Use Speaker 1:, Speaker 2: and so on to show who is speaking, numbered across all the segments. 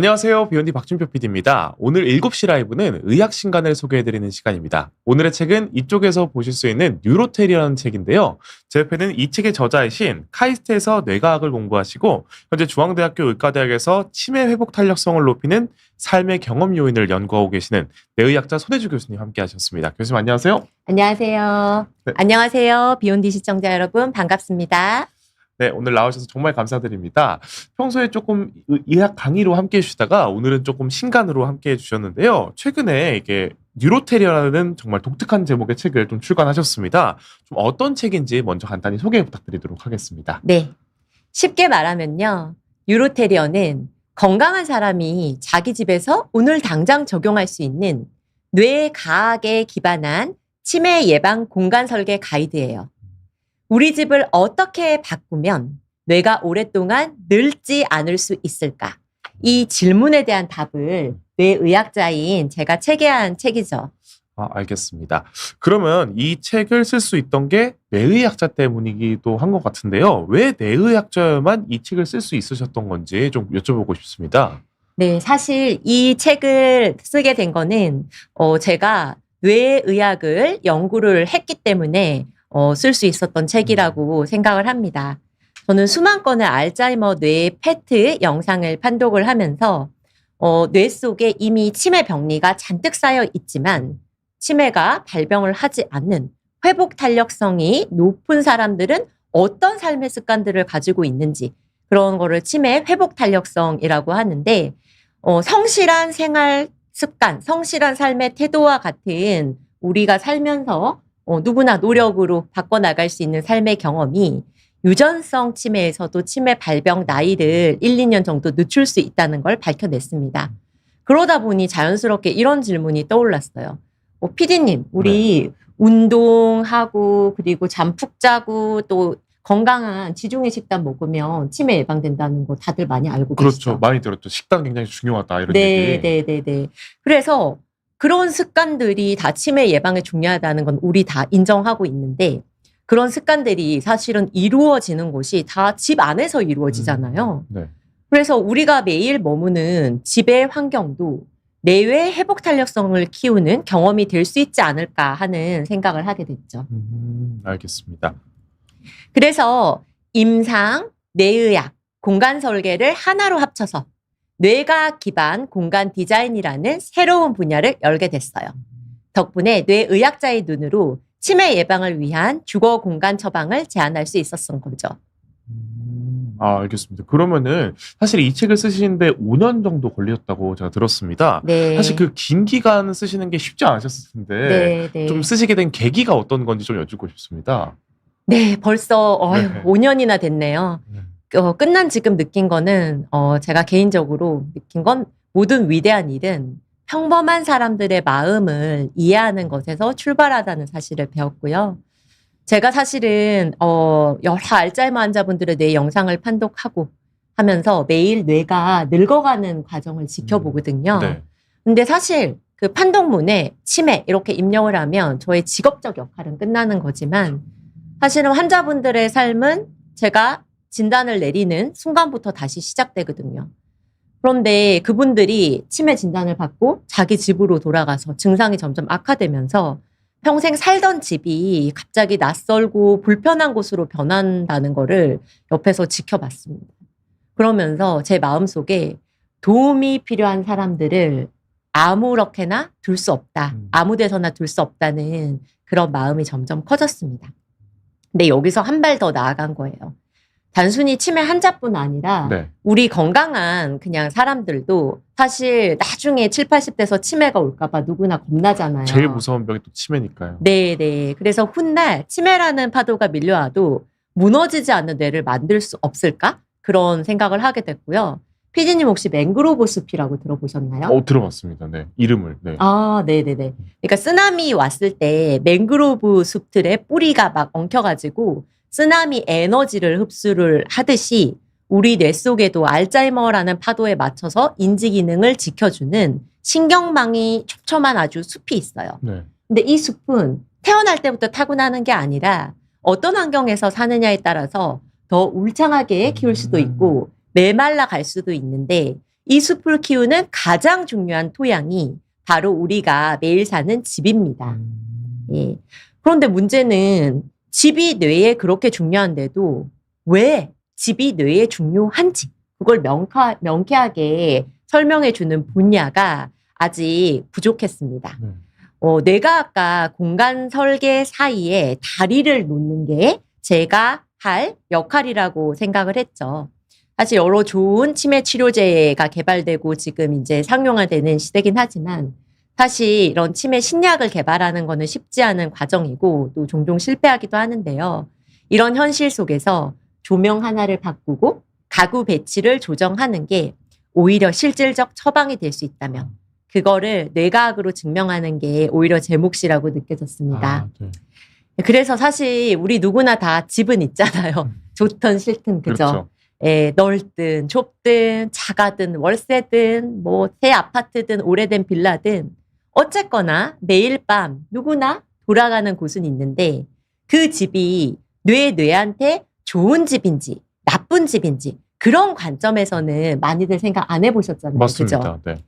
Speaker 1: 안녕하세요. 비욘디 박준표 PD입니다. 오늘 7시 라이브는 의학신간을 소개해드리는 시간입니다. 오늘의 책은 이쪽에서 보실 수 있는 뉴로테리라는 책인데요. 제 옆에는 이 책의 저자이신 카이스트에서 뇌과학을 공부하시고 현재 중앙대학교 의과대학에서 치매 회복 탄력성을 높이는 삶의 경험 요인을 연구하고 계시는 뇌의학자 손혜주 교수님 함께 하셨습니다. 교수님 안녕하세요.
Speaker 2: 안녕하세요.
Speaker 1: 네.
Speaker 2: 안녕하세요. 비욘디 시청자 여러분 반갑습니다.
Speaker 1: 네, 오늘 나오셔서 정말 감사드립니다. 평소에 조금 의학 강의로 함께 해주시다가 오늘은 조금 신간으로 함께 해주셨는데요. 최근에 이게 뉴로테리어라는 정말 독특한 제목의 책을 좀 출간하셨습니다. 좀 어떤 책인지 먼저 간단히 소개 부탁드리도록 하겠습니다.
Speaker 2: 네. 쉽게 말하면요. 뉴로테리어는 건강한 사람이 자기 집에서 오늘 당장 적용할 수 있는 뇌과학에 기반한 치매 예방 공간 설계 가이드예요. 우리 집을 어떻게 바꾸면 뇌가 오랫동안 늙지 않을 수 있을까? 이 질문에 대한 답을 뇌의학자인 제가 체계한 책이죠.
Speaker 1: 알겠습니다. 그러면 이 책을 쓸 수 있던 게 뇌의학자 때문이기도 한 것 같은데요. 왜 뇌의학자만 이 책을 쓸 수 있으셨던 건지 좀 여쭤보고 싶습니다.
Speaker 2: 네, 사실 이 책을 쓰게 된 거는 제가 뇌의학을 연구를 했기 때문에 쓸 수 있었던 책이라고 생각을 합니다. 저는 수만 건의 알츠하이머 뇌 PET 영상을 판독을 하면서 뇌 속에 이미 치매 병리가 잔뜩 쌓여 있지만 치매가 발병을 하지 않는 회복 탄력성이 높은 사람들은 어떤 삶의 습관들을 가지고 있는지 그런 거를 치매 회복 탄력성이라고 하는데 성실한 생활 습관, 성실한 삶의 태도와 같은 우리가 살면서 누구나 노력으로 바꿔나갈 수 있는 삶의 경험이 유전성 치매에서도 치매 발병 나이를 1, 2년 정도 늦출 수 있다는 걸 밝혀냈습니다. 그러다 보니 자연스럽게 이런 질문이 떠올랐어요. PD님, 우리 운동하고 그리고 잠 푹 자고 또 건강한 지중해 식단 먹으면 치매 예방된다는 거 다들 많이 알고 계시죠?
Speaker 1: 그렇죠. 많이 들었죠. 식단 굉장히 중요하다 이런 얘기.
Speaker 2: 네. 그래서 그런 습관들이 다 치매 예방에 중요하다는 건 우리 다 인정하고 있는데 그런 습관들이 사실은 이루어지는 곳이 다 집 안에서 이루어지잖아요.
Speaker 1: 네.
Speaker 2: 그래서 우리가 매일 머무는 집의 환경도 내외 회복 탄력성을 키우는 경험이 될 수 있지 않을까 하는 생각을 하게 됐죠.
Speaker 1: 알겠습니다.
Speaker 2: 그래서 임상, 뇌의학, 공간 설계를 하나로 합쳐서 뇌과학 기반 공간 디자인이라는 새로운 분야를 열게 됐어요. 덕분에 뇌의학자의 눈으로 치매 예방을 위한 주거 공간 처방을 제안할 수 있었던 거죠.
Speaker 1: 알겠습니다. 그러면은 사실 이 책을 쓰시는데 5년 정도 걸렸다고 제가 들었습니다.
Speaker 2: 네.
Speaker 1: 사실 그 긴 기간 쓰시는 게 쉽지 않으셨을 텐데
Speaker 2: 네.
Speaker 1: 좀 쓰시게 된 계기가 어떤 건지 좀 여쭙고 싶습니다.
Speaker 2: 네, 벌써
Speaker 1: 네.
Speaker 2: 5년이나 됐네요. 끝난 지금 느낀 거는 제가 개인적으로 느낀 건 모든 위대한 일은 평범한 사람들의 마음을 이해하는 것에서 출발하다는 사실을 배웠고요. 제가 사실은 여러 알츠하이머 환자분들의 뇌 영상을 판독하고 하면서 매일 뇌가 늙어가는 과정을 지켜보거든요.
Speaker 1: 네.
Speaker 2: 근데 사실 그 판독문에 치매 이렇게 입력을 하면 저의 직업적 역할은 끝나는 거지만 사실은 환자분들의 삶은 제가 진단을 내리는 순간부터 다시 시작되거든요. 그런데 그분들이 치매 진단을 받고 자기 집으로 돌아가서 증상이 점점 악화되면서 평생 살던 집이 갑자기 낯설고 불편한 곳으로 변한다는 거를 옆에서 지켜봤습니다. 그러면서 제 마음속에 도움이 필요한 사람들을 아무렇게나 둘 수 없다. 아무 데서나 둘 수 없다는 그런 마음이 점점 커졌습니다. 근데 여기서 한 발 더 나아간 거예요. 단순히 치매 환자뿐 아니라
Speaker 1: 네.
Speaker 2: 우리 건강한 그냥 사람들도 사실 나중에 7, 80대에서 치매가 올까봐 누구나 겁나잖아요.
Speaker 1: 제일 무서운 병이 또 치매니까요.
Speaker 2: 네. 그래서 훗날 치매라는 파도가 밀려와도 무너지지 않는 뇌를 만들 수 없을까? 그런 생각을 하게 됐고요. 피디님 혹시 맹그로브 숲이라고 들어보셨나요?
Speaker 1: 들어봤습니다. 네. 이름을. 네.
Speaker 2: 네네네. 그러니까 쓰나미 왔을 때 맹그로브 숲들의 뿌리가 막 엉켜가지고 쓰나미 에너지를 흡수를 하듯이 우리 뇌 속에도 알츠하이머라는 파도에 맞춰서 인지 기능을 지켜주는 신경망이 촘촘한 아주 숲이 있어요.
Speaker 1: 네.
Speaker 2: 근데 이 숲은 태어날 때부터 타고나는 게 아니라 어떤 환경에서 사느냐에 따라서 더 울창하게 키울 수도 있고 메말라 갈 수도 있는데 이 숲을 키우는 가장 중요한 토양이 바로 우리가 매일 사는 집입니다. 예. 그런데 문제는 집이 뇌에 그렇게 중요한데도 왜 집이 뇌에 중요한지 그걸 명쾌하게 설명해 주는 분야가 아직 부족했습니다. 뇌과학과 공간 설계 사이에 다리를 놓는 게 제가 할 역할이라고 생각을 했죠. 사실 여러 좋은 치매 치료제가 개발되고 지금 이제 상용화되는 시대긴 하지만 사실 이런 치매 신약을 개발하는 거는 쉽지 않은 과정이고 또 종종 실패하기도 하는데요. 이런 현실 속에서 조명 하나를 바꾸고 가구 배치를 조정하는 게 오히려 실질적 처방이 될 수 있다면 그거를 뇌과학으로 증명하는 게 오히려 제 몫이라고 느껴졌습니다.
Speaker 1: 네.
Speaker 2: 그래서 사실 우리 누구나 다 집은 있잖아요. 좋든 싫든 그죠?
Speaker 1: 그렇죠.
Speaker 2: 예, 넓든 좁든 작아든 월세든 뭐 새 아파트든 오래된 빌라든 어쨌거나 매일 밤 누구나 돌아가는 곳은 있는데 그 집이 뇌한테 좋은 집인지 나쁜 집인지 그런 관점에서는 많이들 생각 안 해보셨잖아요.
Speaker 1: 맞습니다.
Speaker 2: 그죠?
Speaker 1: 네.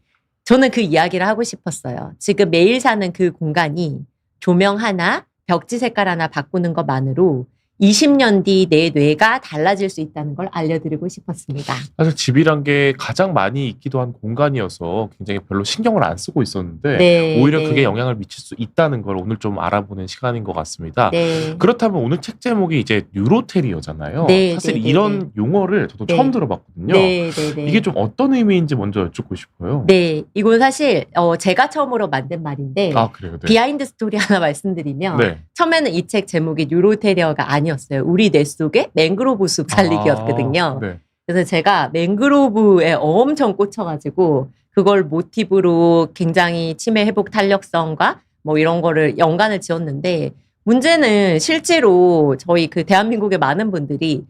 Speaker 2: 저는 그 이야기를 하고 싶었어요. 지금 매일 사는 그 공간이 조명 하나, 벽지 색깔 하나 바꾸는 것만으로 20년 뒤 내 뇌가 달라질 수 있다는 걸 알려드리고 싶었습니다.
Speaker 1: 사실 집이란 게 가장 많이 있기도 한 공간이어서 굉장히 별로 신경을 안 쓰고 있었는데
Speaker 2: 네,
Speaker 1: 오히려
Speaker 2: 네.
Speaker 1: 그게 영향을 미칠 수 있다는 걸 오늘 좀 알아보는 시간인 것 같습니다.
Speaker 2: 네.
Speaker 1: 그렇다면 오늘 책 제목이 이제 뉴로테리어잖아요.
Speaker 2: 네,
Speaker 1: 사실
Speaker 2: 네, 네,
Speaker 1: 이런 용어를 저도
Speaker 2: 네.
Speaker 1: 처음 들어봤거든요.
Speaker 2: 네, 네, 네.
Speaker 1: 이게 좀 어떤 의미인지 먼저 여쭙고 싶어요.
Speaker 2: 네, 이건 사실 제가 처음으로 만든 말인데
Speaker 1: 아, 그래요? 네.
Speaker 2: 비하인드 스토리 하나 말씀드리면
Speaker 1: 네.
Speaker 2: 처음에는 이 책 제목이 뉴로테리어가 아니었어요. 우리 뇌 속에 맹그로브 숲 살리기였거든요.
Speaker 1: 네.
Speaker 2: 그래서 제가 맹그로브에 엄청 꽂혀가지고 그걸 모티브로 굉장히 치매 회복 탄력성과 뭐 이런 거를 연관을 지었는데 문제는 실제로 저희 그 대한민국의 많은 분들이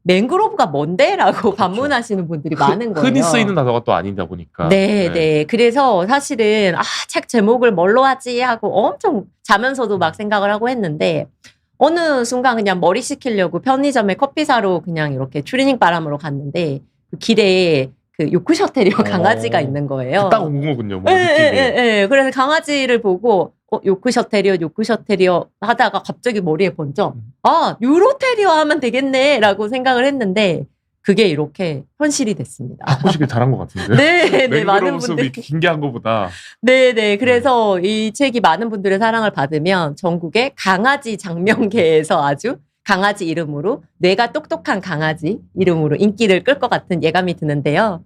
Speaker 2: 맹그로브가 뭔데라고 반문하시는 분들이 많은 거예요.
Speaker 1: 흔히 쓰이는 단어가 또 아니다 보니까.
Speaker 2: 네, 네. 그래서 사실은 책 제목을 뭘로 하지 하고 엄청 자면서도 막 생각을 하고 했는데 어느 순간 그냥 머리 식히려고 편의점에 커피 사러 그냥 이렇게 추리닝 바람으로 갔는데 그 길에 그 요크셔 테리어 강아지가 있는 거예요.
Speaker 1: 딱 온 거군요. 뭐
Speaker 2: 예,
Speaker 1: 느낌이.
Speaker 2: 예, 예. 그래서 강아지를 보고 요크셔 테리어 하다가 갑자기 머리에 번져 뉴로테리어 하면 되겠네라고 생각을 했는데 그게 이렇게 현실이 됐습니다.
Speaker 1: 바꾸시길 잘한 것 같은데.
Speaker 2: 네, 네, 많은
Speaker 1: 맹그로브
Speaker 2: 분들이.
Speaker 1: 숲이 긴 게 한 거보다.
Speaker 2: 네, 네. 그래서 이 책이 많은 분들의 사랑을 받으면 전국의 강아지 장명계에서 아주 강아지 이름으로 뇌가 똑똑한 강아지 이름으로 인기를 끌 것 같은 예감이 드는데요.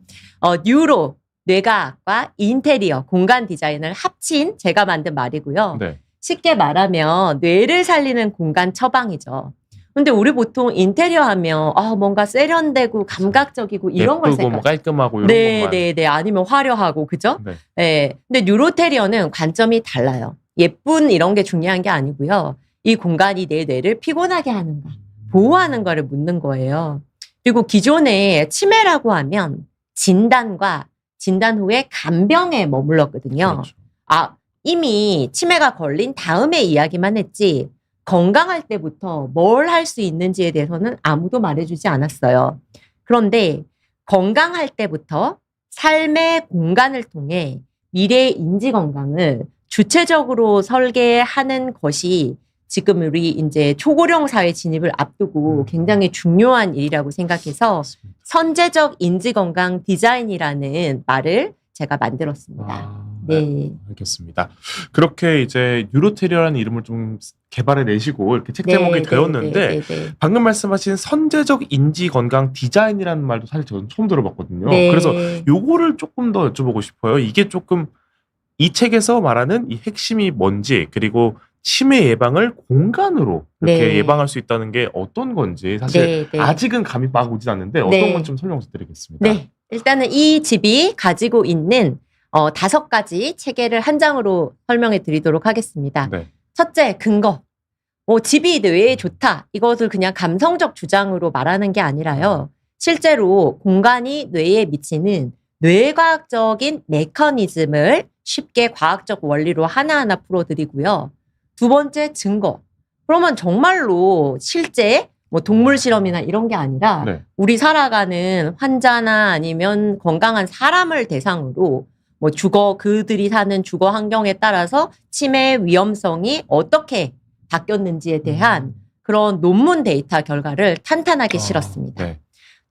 Speaker 2: 뉴로 뇌과학과 인테리어 공간 디자인을 합친 제가 만든 말이고요.
Speaker 1: 네.
Speaker 2: 쉽게 말하면 뇌를 살리는 공간 처방이죠. 근데 우리 보통 인테리어 하면 뭔가 세련되고 감각적이고 이런 걸
Speaker 1: 예쁘고 뭐 깔끔하고 이런
Speaker 2: 네,
Speaker 1: 것만.
Speaker 2: 네, 네. 아니면 화려하고 그죠?
Speaker 1: 네.
Speaker 2: 네. 근데 뉴로테리어는 관점이 달라요. 예쁜 이런 게 중요한 게 아니고요. 이 공간이 내 뇌를 피곤하게 하는가, 보호하는가를 묻는 거예요. 그리고 기존에 치매라고 하면 진단과 진단 후에 간병에 머물렀거든요.
Speaker 1: 그렇죠.
Speaker 2: 이미 치매가 걸린 다음에 이야기만 했지 건강할 때부터 뭘 할 수 있는지에 대해서는 아무도 말해주지 않았어요. 그런데 건강할 때부터 삶의 공간을 통해 미래의 인지 건강을 주체적으로 설계하는 것이 지금 우리 이제 초고령 사회 진입을 앞두고 굉장히 중요한 일이라고 생각해서 선제적 인지 건강 디자인이라는 말을 제가 만들었습니다. 네.
Speaker 1: 알겠습니다. 그렇게 이제 뉴로테리어라는 이름을 좀 개발해 내시고 이렇게 책 제목이 되었는데 방금 말씀하신 선제적 인지 건강 디자인이라는 말도 사실 저는 처음 들어봤거든요.
Speaker 2: 네.
Speaker 1: 그래서 요거를 조금 더 여쭤보고 싶어요. 이게 조금 이 책에서 말하는 이 핵심이 뭔지 그리고 치매 예방을 공간으로 이렇게
Speaker 2: 네.
Speaker 1: 예방할 수 있다는 게 어떤 건지 사실 아직은 감이 막 오진 않는데 어떤 건 좀 설명 드리겠습니다.
Speaker 2: 네. 일단은 이 집이 가지고 있는 5가지 체계를 한 장으로 설명해 드리도록 하겠습니다.
Speaker 1: 네.
Speaker 2: 첫째, 근거. 집이 뇌에 좋다. 이것을 그냥 감성적 주장으로 말하는 게 아니라요. 실제로 공간이 뇌에 미치는 뇌과학적인 메커니즘을 쉽게 과학적 원리로 하나하나 풀어드리고요. 두 번째, 증거. 그러면 정말로 실제 뭐 동물 실험이나 이런 게 아니라
Speaker 1: 네.
Speaker 2: 우리 살아가는 환자나 아니면 건강한 사람을 대상으로 뭐 그들이 사는 주거 환경에 따라서 치매 위험성이 어떻게 바뀌었는지에 대한 그런 논문 데이터 결과를 탄탄하게 실었습니다.
Speaker 1: 네.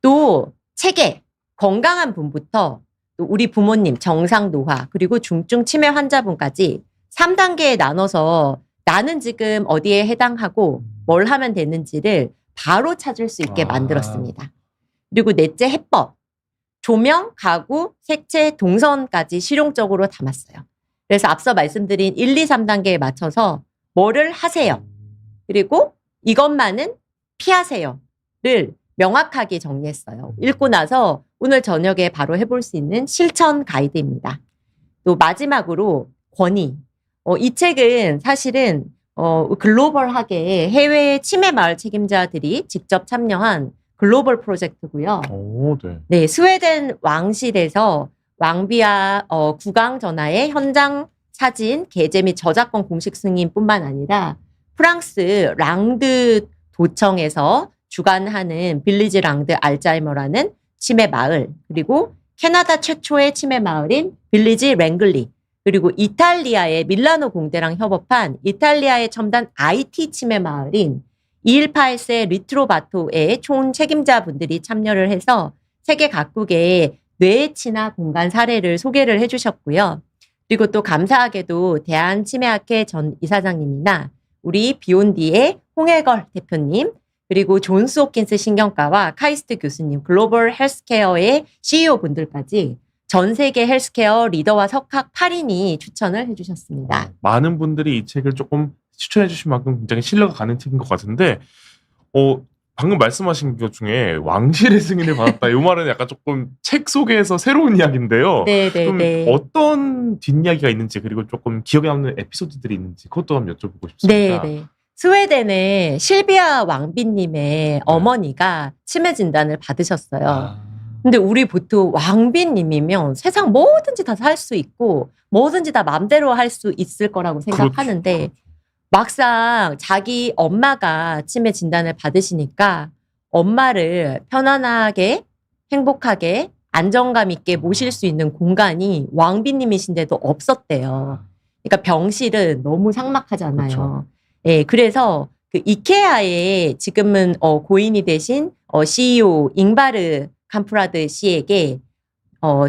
Speaker 2: 또 체계, 건강한 분부터 또 우리 부모님, 정상 노화, 그리고 중증 치매 환자분까지 3단계에 나눠서 나는 지금 어디에 해당하고 뭘 하면 되는지를 바로 찾을 수 있게 만들었습니다. 그리고 넷째 해법, 조명, 가구, 색채, 동선까지 실용적으로 담았어요. 그래서 앞서 말씀드린 1, 2, 3단계에 맞춰서 뭐를 하세요. 그리고 이것만은 피하세요를 명확하게 정리했어요. 읽고 나서 오늘 저녁에 바로 해볼 수 있는 실천 가이드입니다. 또 마지막으로 권위. 이 책은 사실은 글로벌하게 해외 치매 마을 책임자들이 직접 참여한 글로벌 프로젝트고요.
Speaker 1: 오, 네.
Speaker 2: 네, 스웨덴 왕실에서 왕비와 국왕 전하의 현장 사진 게재 및 저작권 공식 승인뿐만 아니라 프랑스 랑드 도청에서 주관하는 빌리지 랑드 알츠하이머라는 치매 마을, 그리고 캐나다 최초의 치매 마을인 빌리지 랭글리, 그리고 이탈리아의 밀라노 공대랑 협업한 이탈리아의 첨단 IT 치매 마을인 218세 리트로바토의 총 책임자분들이 참여를 해서 세계 각국의 뇌 친화 공간 사례를 소개를 해주셨고요. 그리고 또 감사하게도 대한치매학회 전 이사장님이나 우리 비욘디의 홍해걸 대표님, 그리고 존스 홉킨스 신경과와 카이스트 교수님, 글로벌 헬스케어의 CEO 분들까지 전 세계 헬스케어 리더와 석학 8인이 추천을 해주셨습니다.
Speaker 1: 많은 분들이 이 책을 조금 추천해 주신 만큼 굉장히 신뢰가 가는 책인 것 같은데 방금 말씀하신 것 중에 왕실의 승인을 받았다. 이 말은 약간 조금 책 속에서 새로운 이야기인데요. 좀
Speaker 2: 네네네.
Speaker 1: 어떤 뒷이야기가 있는지, 그리고 조금 기억에 남는 에피소드들이 있는지 그것도 한번 여쭤보고 싶습니다.
Speaker 2: 네네. 스웨덴의 실비아 왕비님의 어머니가 치매 진단을 받으셨어요. 근데 우리 보통 왕비님이면 세상 뭐든지 다 살 수 있고 뭐든지 다 마음대로 할 수 있을 거라고 생각하는데
Speaker 1: 그렇죠.
Speaker 2: 막상 자기 엄마가 치매 진단을 받으시니까 엄마를 편안하게 행복하게 안정감 있게 모실 수 있는 공간이 왕비님이신데도 없었대요. 그러니까 병실은 너무 삭막하잖아요.
Speaker 1: 그렇죠.
Speaker 2: 예, 그래서 그 이케아의 지금은 고인이 되신 CEO 잉바르 캄프라드 씨에게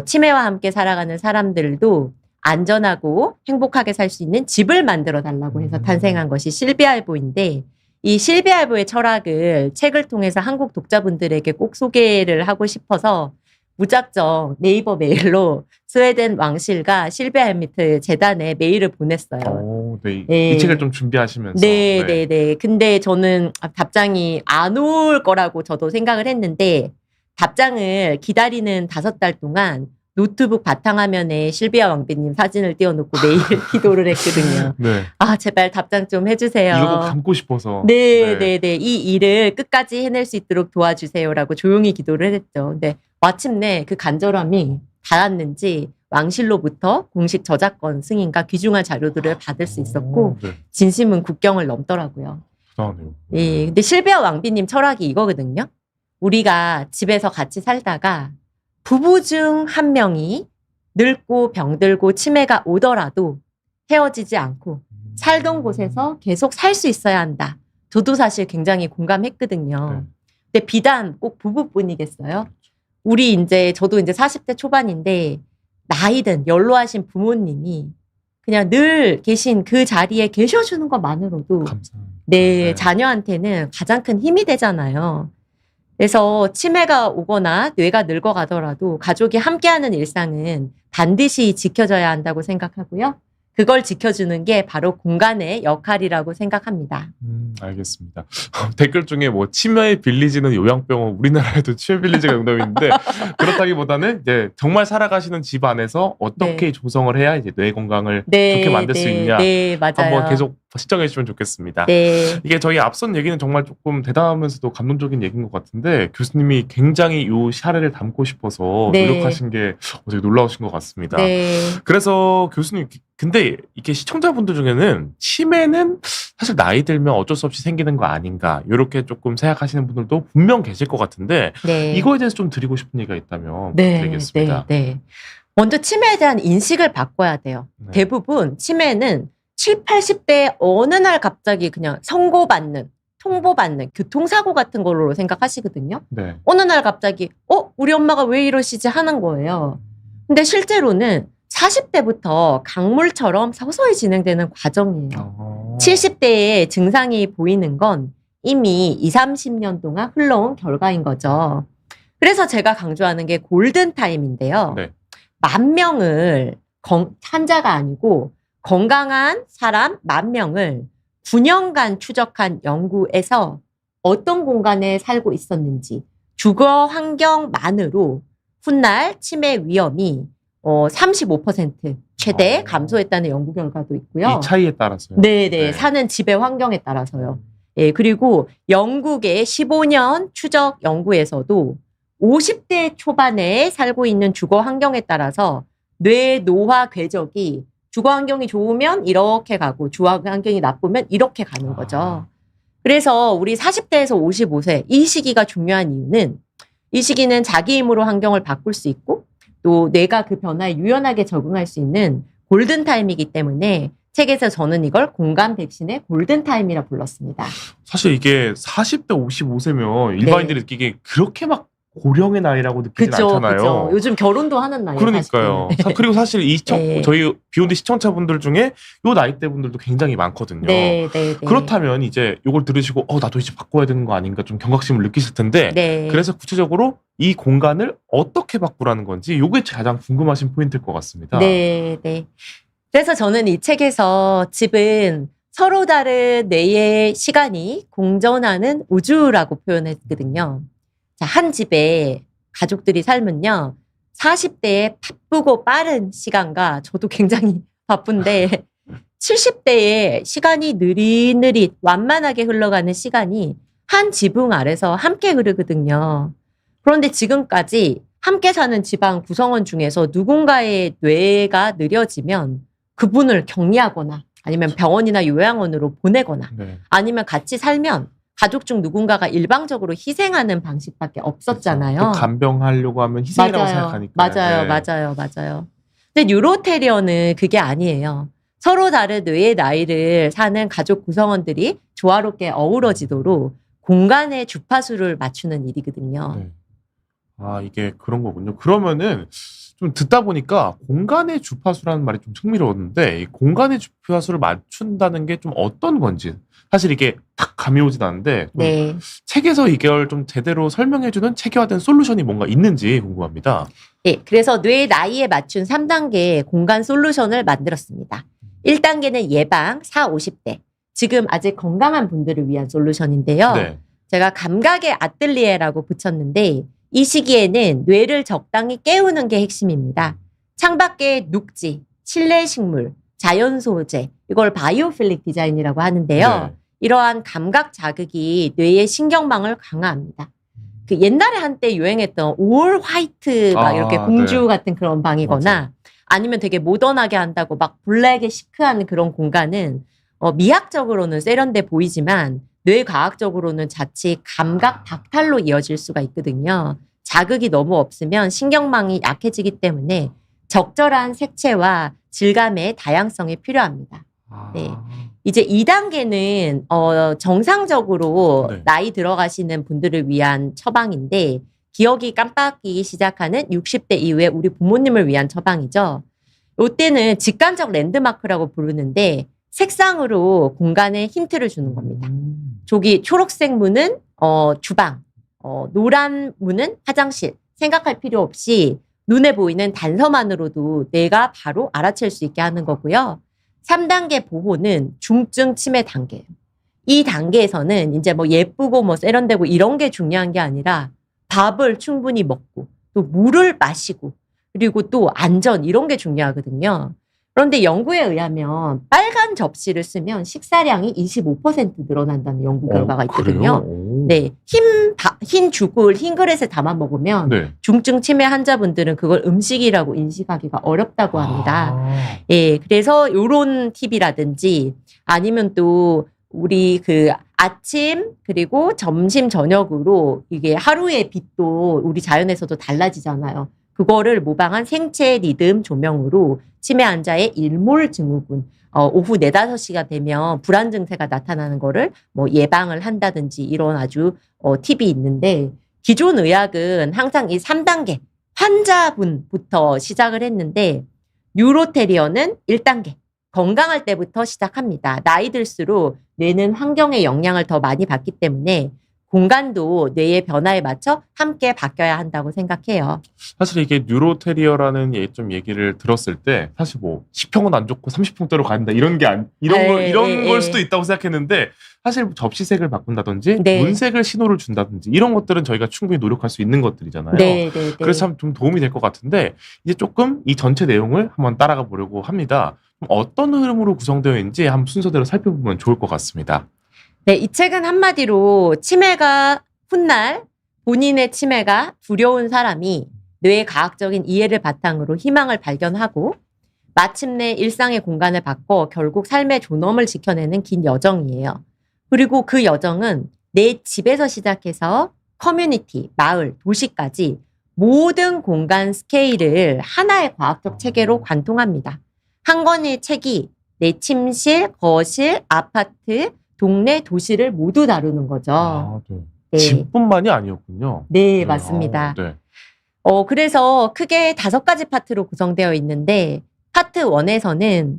Speaker 2: 치매와 함께 살아가는 사람들도 안전하고 행복하게 살 수 있는 집을 만들어 달라고 해서 탄생한 것이 실비알보인데, 이 실비알보의 철학을 책을 통해서 한국 독자분들에게 꼭 소개를 하고 싶어서 무작정 네이버 메일로 스웨덴 왕실과 실비알미트 재단에 메일을 보냈어요.
Speaker 1: 네.
Speaker 2: 네.
Speaker 1: 이 책을 좀 준비하시면서.
Speaker 2: 네. 근데 저는 답장이 안 올 거라고 저도 생각을 했는데 답장을 기다리는 5달 동안 노트북 바탕화면에 실비아 왕비님 사진을 띄워놓고 매일 기도를 했거든요.
Speaker 1: 네.
Speaker 2: 아, 제발 답장 좀 해주세요.
Speaker 1: 이거 꼭 담고 싶어서.
Speaker 2: 네. 이 일을 끝까지 해낼 수 있도록 도와주세요라고 조용히 기도를 했죠. 근데 마침내 그 간절함이 닿았는지 왕실로부터 공식 저작권 승인과 귀중한 자료들을 받을 수 있었고
Speaker 1: 네.
Speaker 2: 진심은 국경을 넘더라고요.
Speaker 1: 대단하네요.
Speaker 2: 예, 근데 실비아 왕비님 철학이 이거거든요. 우리가 집에서 같이 살다가 부부 중 한 명이 늙고 병들고 치매가 오더라도 헤어지지 않고 살던 곳에서 계속 살 수 있어야 한다. 저도 사실 굉장히 공감했거든요. 근데 비단 꼭 부부뿐이겠어요? 저도 이제 40대 초반인데 나이든 연로하신 부모님이 그냥 늘 계신 그 자리에 계셔주는 것만으로도
Speaker 1: 감사합니다.
Speaker 2: 네, 자녀한테는 가장 큰 힘이 되잖아요. 그래서 치매가 오거나 뇌가 늙어가더라도 가족이 함께하는 일상은 반드시 지켜져야 한다고 생각하고요. 그걸 지켜주는 게 바로 공간의 역할이라고 생각합니다.
Speaker 1: 알겠습니다. 댓글 중에 뭐 치매에 빌리지는 요양병원, 우리나라에도 치매 빌리지가 농담인데 그렇다기보다는 이제 정말 살아가시는 집 안에서 어떻게 조성을 해야 이제 뇌 건강을 좋게 만들 수 있냐.
Speaker 2: 네, 맞아요.
Speaker 1: 한번 계속 시청해 주시면 좋겠습니다.
Speaker 2: 네.
Speaker 1: 이게 저희 앞선 얘기는 정말 조금 대담하면서도 감동적인 얘기인 것 같은데 교수님이 굉장히 이 사례를 담고 싶어서
Speaker 2: 네.
Speaker 1: 노력하신 게 되게 놀라우신 것 같습니다.
Speaker 2: 네.
Speaker 1: 그래서 교수님 근데 이게 시청자분들 중에는 치매는 사실 나이 들면 어쩔 수 없이 생기는 거 아닌가 이렇게 조금 생각하시는 분들도 분명 계실 것 같은데
Speaker 2: 네.
Speaker 1: 이거에 대해서 좀 드리고 싶은 얘기가 있다면
Speaker 2: 네,
Speaker 1: 부탁드리겠습니다.
Speaker 2: 네. 먼저 치매에 대한 인식을 바꿔야 돼요.
Speaker 1: 네.
Speaker 2: 대부분 치매는 7, 80대 어느 날 갑자기 그냥 선고받는, 통보받는 교통사고 같은 걸로 생각하시거든요.
Speaker 1: 네.
Speaker 2: 어느 날 갑자기 우리 엄마가 왜 이러시지 하는 거예요. 근데 실제로는 40대부터 강물처럼 서서히 진행되는 과정이에요. 70대에 증상이 보이는 건 이미 20, 30년 동안 흘러온 결과인 거죠. 그래서 제가 강조하는 게 골든타임인데요.
Speaker 1: 네.
Speaker 2: 10,000명을 환자가 아니고 건강한 사람 10,000명을 9년간 추적한 연구에서 어떤 공간에 살고 있었는지 주거 환경만으로 훗날 치매 위험이 35% 최대 감소했다는 연구 결과도 있고요.
Speaker 1: 이 차이에 따라서요.
Speaker 2: 네네.
Speaker 1: 네.
Speaker 2: 사는 집의 환경에 따라서요. 예, 그리고 영국의 15년 추적 연구에서도 50대 초반에 살고 있는 주거 환경에 따라서 뇌 노화 궤적이 주거 환경이 좋으면 이렇게 가고 주거 환경이 나쁘면 이렇게 가는 거죠. 그래서 우리 40대에서 55세 이 시기가 중요한 이유는 이 시기는 자기 힘으로 환경을 바꿀 수 있고 또 뇌가 그 변화에 유연하게 적응할 수 있는 골든타임이기 때문에 책에서 저는 이걸 공감 백신의 골든타임이라 불렀습니다.
Speaker 1: 사실 이게 40대 55세면 일반인들이 느끼기에 그렇게 막 고령의 나이라고 느끼진
Speaker 2: 그쵸,
Speaker 1: 않잖아요.
Speaker 2: 그쵸. 요즘 결혼도 하는 나이에요.
Speaker 1: 그러니까요. 그리고 사실
Speaker 2: 네.
Speaker 1: 저희 비욘드 시청자분들 중에 요 나이대 분들도 굉장히 많거든요.
Speaker 2: 네, 네, 네.
Speaker 1: 그렇다면 이제 요걸 들으시고 나도 이제 바꿔야 되는 거 아닌가 좀 경각심을 느끼실 텐데
Speaker 2: 네.
Speaker 1: 그래서 구체적으로 이 공간을 어떻게 바꾸라는 건지 요게 가장 궁금하신 포인트일 것 같습니다.
Speaker 2: 네, 네. 그래서 저는 이 책에서 집은 서로 다른 뇌의 시간이 공존하는 우주라고 표현했거든요. 자, 한 집에 가족들이 살면요. 40대에 바쁘고 빠른 시간과 저도 굉장히 바쁜데 70대에 시간이 느릿느릿 완만하게 흘러가는 시간이 한 지붕 아래서 함께 흐르거든요. 그런데 지금까지 함께 사는 집안 구성원 중에서 누군가의 뇌가 느려지면 그분을 격리하거나 아니면 병원이나 요양원으로 보내거나
Speaker 1: 네.
Speaker 2: 아니면 같이 살면 가족 중 누군가가 일방적으로 희생하는 방식밖에 없었잖아요.
Speaker 1: 또 간병하려고 하면 희생이라고 생각하니까.
Speaker 2: 맞아요,
Speaker 1: 네.
Speaker 2: 맞아요. 근데 뉴로테리어는 그게 아니에요. 서로 다른 뇌의 나이를 사는 가족 구성원들이 조화롭게 어우러지도록 공간의 주파수를 맞추는 일이거든요.
Speaker 1: 네. 이게 그런 거군요. 그러면은 좀 듣다 보니까 공간의 주파수라는 말이 좀 흥미로웠는데 이 공간의 주파수를 맞춘다는 게 좀 어떤 건지 사실 이게 딱 감이 오진 않는데 좀
Speaker 2: 네.
Speaker 1: 책에서 이걸 좀 제대로 설명해주는 체계화된 솔루션이 뭔가 있는지 궁금합니다.
Speaker 2: 네, 그래서 뇌 나이에 맞춘 3단계의 공간 솔루션을 만들었습니다. 1단계는 예방, 4, 50대. 지금 아직 건강한 분들을 위한 솔루션인데요.
Speaker 1: 네.
Speaker 2: 제가 감각의 아틀리에라고 붙였는데 이 시기에는 뇌를 적당히 깨우는 게 핵심입니다. 창밖에 녹지, 실내 식물, 자연 소재, 이걸 바이오필릭 디자인이라고 하는데요.
Speaker 1: 네.
Speaker 2: 이러한 감각 자극이 뇌의 신경망을 강화합니다. 그 옛날에 한때 유행했던 올 화이트 막 이렇게 공주
Speaker 1: 네.
Speaker 2: 같은 그런 방이거나
Speaker 1: 맞아요.
Speaker 2: 아니면 되게 모던하게 한다고 막 블랙에 시크한 그런 공간은 미학적으로는 세련돼 보이지만 뇌과학적으로는 자칫 감각 박탈로 이어질 수가 있거든요. 자극이 너무 없으면 신경망이 약해지기 때문에 적절한 색채와 질감의 다양성이 필요합니다. 네. 이제 2단계는 정상적으로
Speaker 1: 네.
Speaker 2: 나이 들어가시는 분들을 위한 처방인데 기억이 깜빡이기 시작하는 60대 이후에 우리 부모님을 위한 처방이죠. 이때는 직관적 랜드마크라고 부르는데 색상으로 공간에 힌트를 주는 겁니다. 저기 초록색 문은 주방, 노란 문은 화장실. 생각할 필요 없이 눈에 보이는 단서만으로도 내가 바로 알아챌 수 있게 하는 거고요. 3단계 보호는 중증 치매 단계예요. 이 단계에서는 이제 뭐 예쁘고 뭐 세련되고 이런 게 중요한 게 아니라 밥을 충분히 먹고 또 물을 마시고 그리고 또 안전 이런 게 중요하거든요. 그런데 연구에 의하면 빨간 접시를 쓰면 식사량이 25% 늘어난다는 연구 결과가 있거든요.
Speaker 1: 그래요? 오.
Speaker 2: 네, 흰 죽을 흰 그릇에 담아 먹으면
Speaker 1: 네.
Speaker 2: 중증 치매 환자분들은 그걸 음식이라고 인식하기가 어렵다고 합니다.
Speaker 1: 아.
Speaker 2: 예, 그래서 요런 팁이라든지 아니면 또 우리 그 아침 그리고 점심 저녁으로 이게 하루의 빛도 우리 자연에서도 달라지잖아요. 그거를 모방한 생체 리듬 조명으로 치매 환자의 일몰 증후군, 오후 4, 5시가 되면 불안 증세가 나타나는 거를 뭐 예방을 한다든지 이런 아주 팁이 있는데 기존 의학은 항상 이 3단계 환자분부터 시작을 했는데 뉴로테리어는 1단계 건강할 때부터 시작합니다. 나이 들수록 뇌는 환경의 영향을 더 많이 받기 때문에 공간도 뇌의 변화에 맞춰 함께 바뀌어야 한다고 생각해요.
Speaker 1: 사실 이게 뉴로테리어라는 좀 얘기를 들었을 때 사실 뭐 10평은 안 좋고 30평대로 간다 이런 게 이런 걸 수도 있다고 생각했는데 사실 접시색을 바꾼다든지
Speaker 2: 네.
Speaker 1: 문색을 신호를 준다든지 이런 것들은 저희가 충분히 노력할 수 있는 것들이잖아요.
Speaker 2: 네.
Speaker 1: 그래서 참 좀 도움이 될 것 같은데 이제 조금 이 전체 내용을 한번 따라가 보려고 합니다. 어떤 흐름으로 구성되어 있는지 한번 순서대로 살펴보면 좋을 것 같습니다.
Speaker 2: 네, 이 책은 한마디로 치매가 훗날 본인의 치매가 두려운 사람이 뇌의 과학적인 이해를 바탕으로 희망을 발견하고 마침내 일상의 공간을 바꿔 결국 삶의 존엄을 지켜내는 긴 여정이에요. 그리고 그 여정은 내 집에서 시작해서 커뮤니티, 마을, 도시까지 모든 공간 스케일을 하나의 과학적 체계로 관통합니다. 한 권의 책이 내 침실, 거실, 아파트, 동네, 도시를 모두 다루는 거죠.
Speaker 1: 아, 네.
Speaker 2: 네.
Speaker 1: 집뿐만이 아니었군요.
Speaker 2: 네, 맞습니다.
Speaker 1: 네.
Speaker 2: 그래서 크게 5가지 파트로 구성되어 있는데 파트 1에서는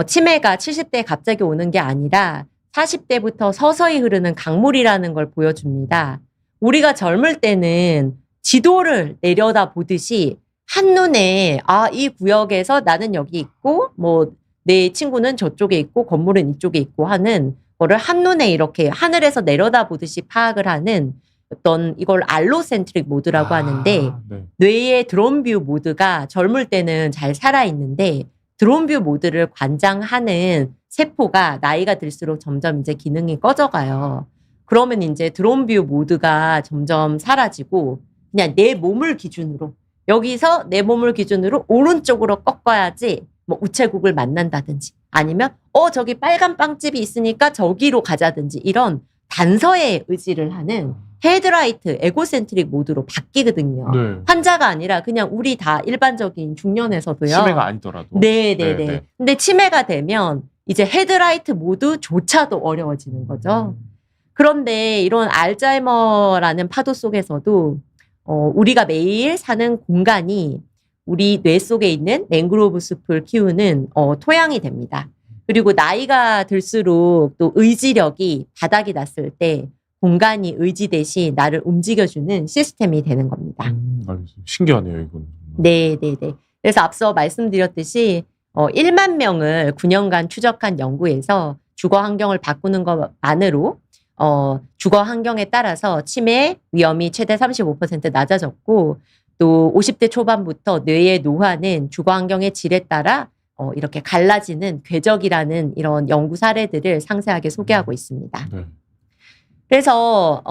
Speaker 2: 치매가 70대에 갑자기 오는 게 아니라 40대부터 서서히 흐르는 강물이라는 걸 보여줍니다. 우리가 젊을 때는 지도를 내려다 보듯이 한눈에 이 구역에서 나는 여기 있고 뭐 내 친구는 저쪽에 있고 건물은 이쪽에 있고 하는 거를 한눈에 이렇게 하늘에서 내려다 보듯이 파악을 하는 어떤 이걸 알로센트릭 모드라고 하는데
Speaker 1: 네.
Speaker 2: 뇌의 드론뷰 모드가 젊을 때는 잘 살아있는데 드론뷰 모드를 관장하는 세포가 나이가 들수록 점점 이제 기능이 꺼져가요. 그러면 이제 드론뷰 모드가 점점 사라지고 그냥 내 몸을 기준으로 여기서 내 몸을 기준으로 오른쪽으로 꺾어야지 뭐 우체국을 만난다든지 아니면 저기 빨간 빵집이 있으니까 저기로 가자든지 이런 단서의 의지를 하는 헤드라이트 에고센트릭 모드로 바뀌거든요.
Speaker 1: 네.
Speaker 2: 환자가 아니라 그냥 우리 다 일반적인 중년에서도요.
Speaker 1: 치매가 아니더라도.
Speaker 2: 네네네.
Speaker 1: 네.
Speaker 2: 근데 치매가 되면 이제 헤드라이트 모드조차도 어려워지는 거죠. 그런데 이런 알츠하이머라는 파도 속에서도 우리가 매일 사는 공간이 우리 뇌 속에 있는 맹그로브 숲을 키우는 토양이 됩니다. 그리고 나이가 들수록 또 의지력이 바닥이 났을 때 공간이 의지 대신 나를 움직여주는 시스템이 되는 겁니다.
Speaker 1: 알겠습니다. 신기하네요, 이건.
Speaker 2: 네네네. 그래서 앞서 말씀드렸듯이 1만 명을 9년간 추적한 연구에서 주거 환경을 바꾸는 것만으로 주거 환경에 따라서 치매 위험이 최대 35% 낮아졌고 또 50대 초반부터 뇌의 노화는 주거 환경의 질에 따라 이렇게 갈라지는 궤적이라는 이런 연구 사례들을 상세하게 소개하고 있습니다.
Speaker 1: 네.
Speaker 2: 그래서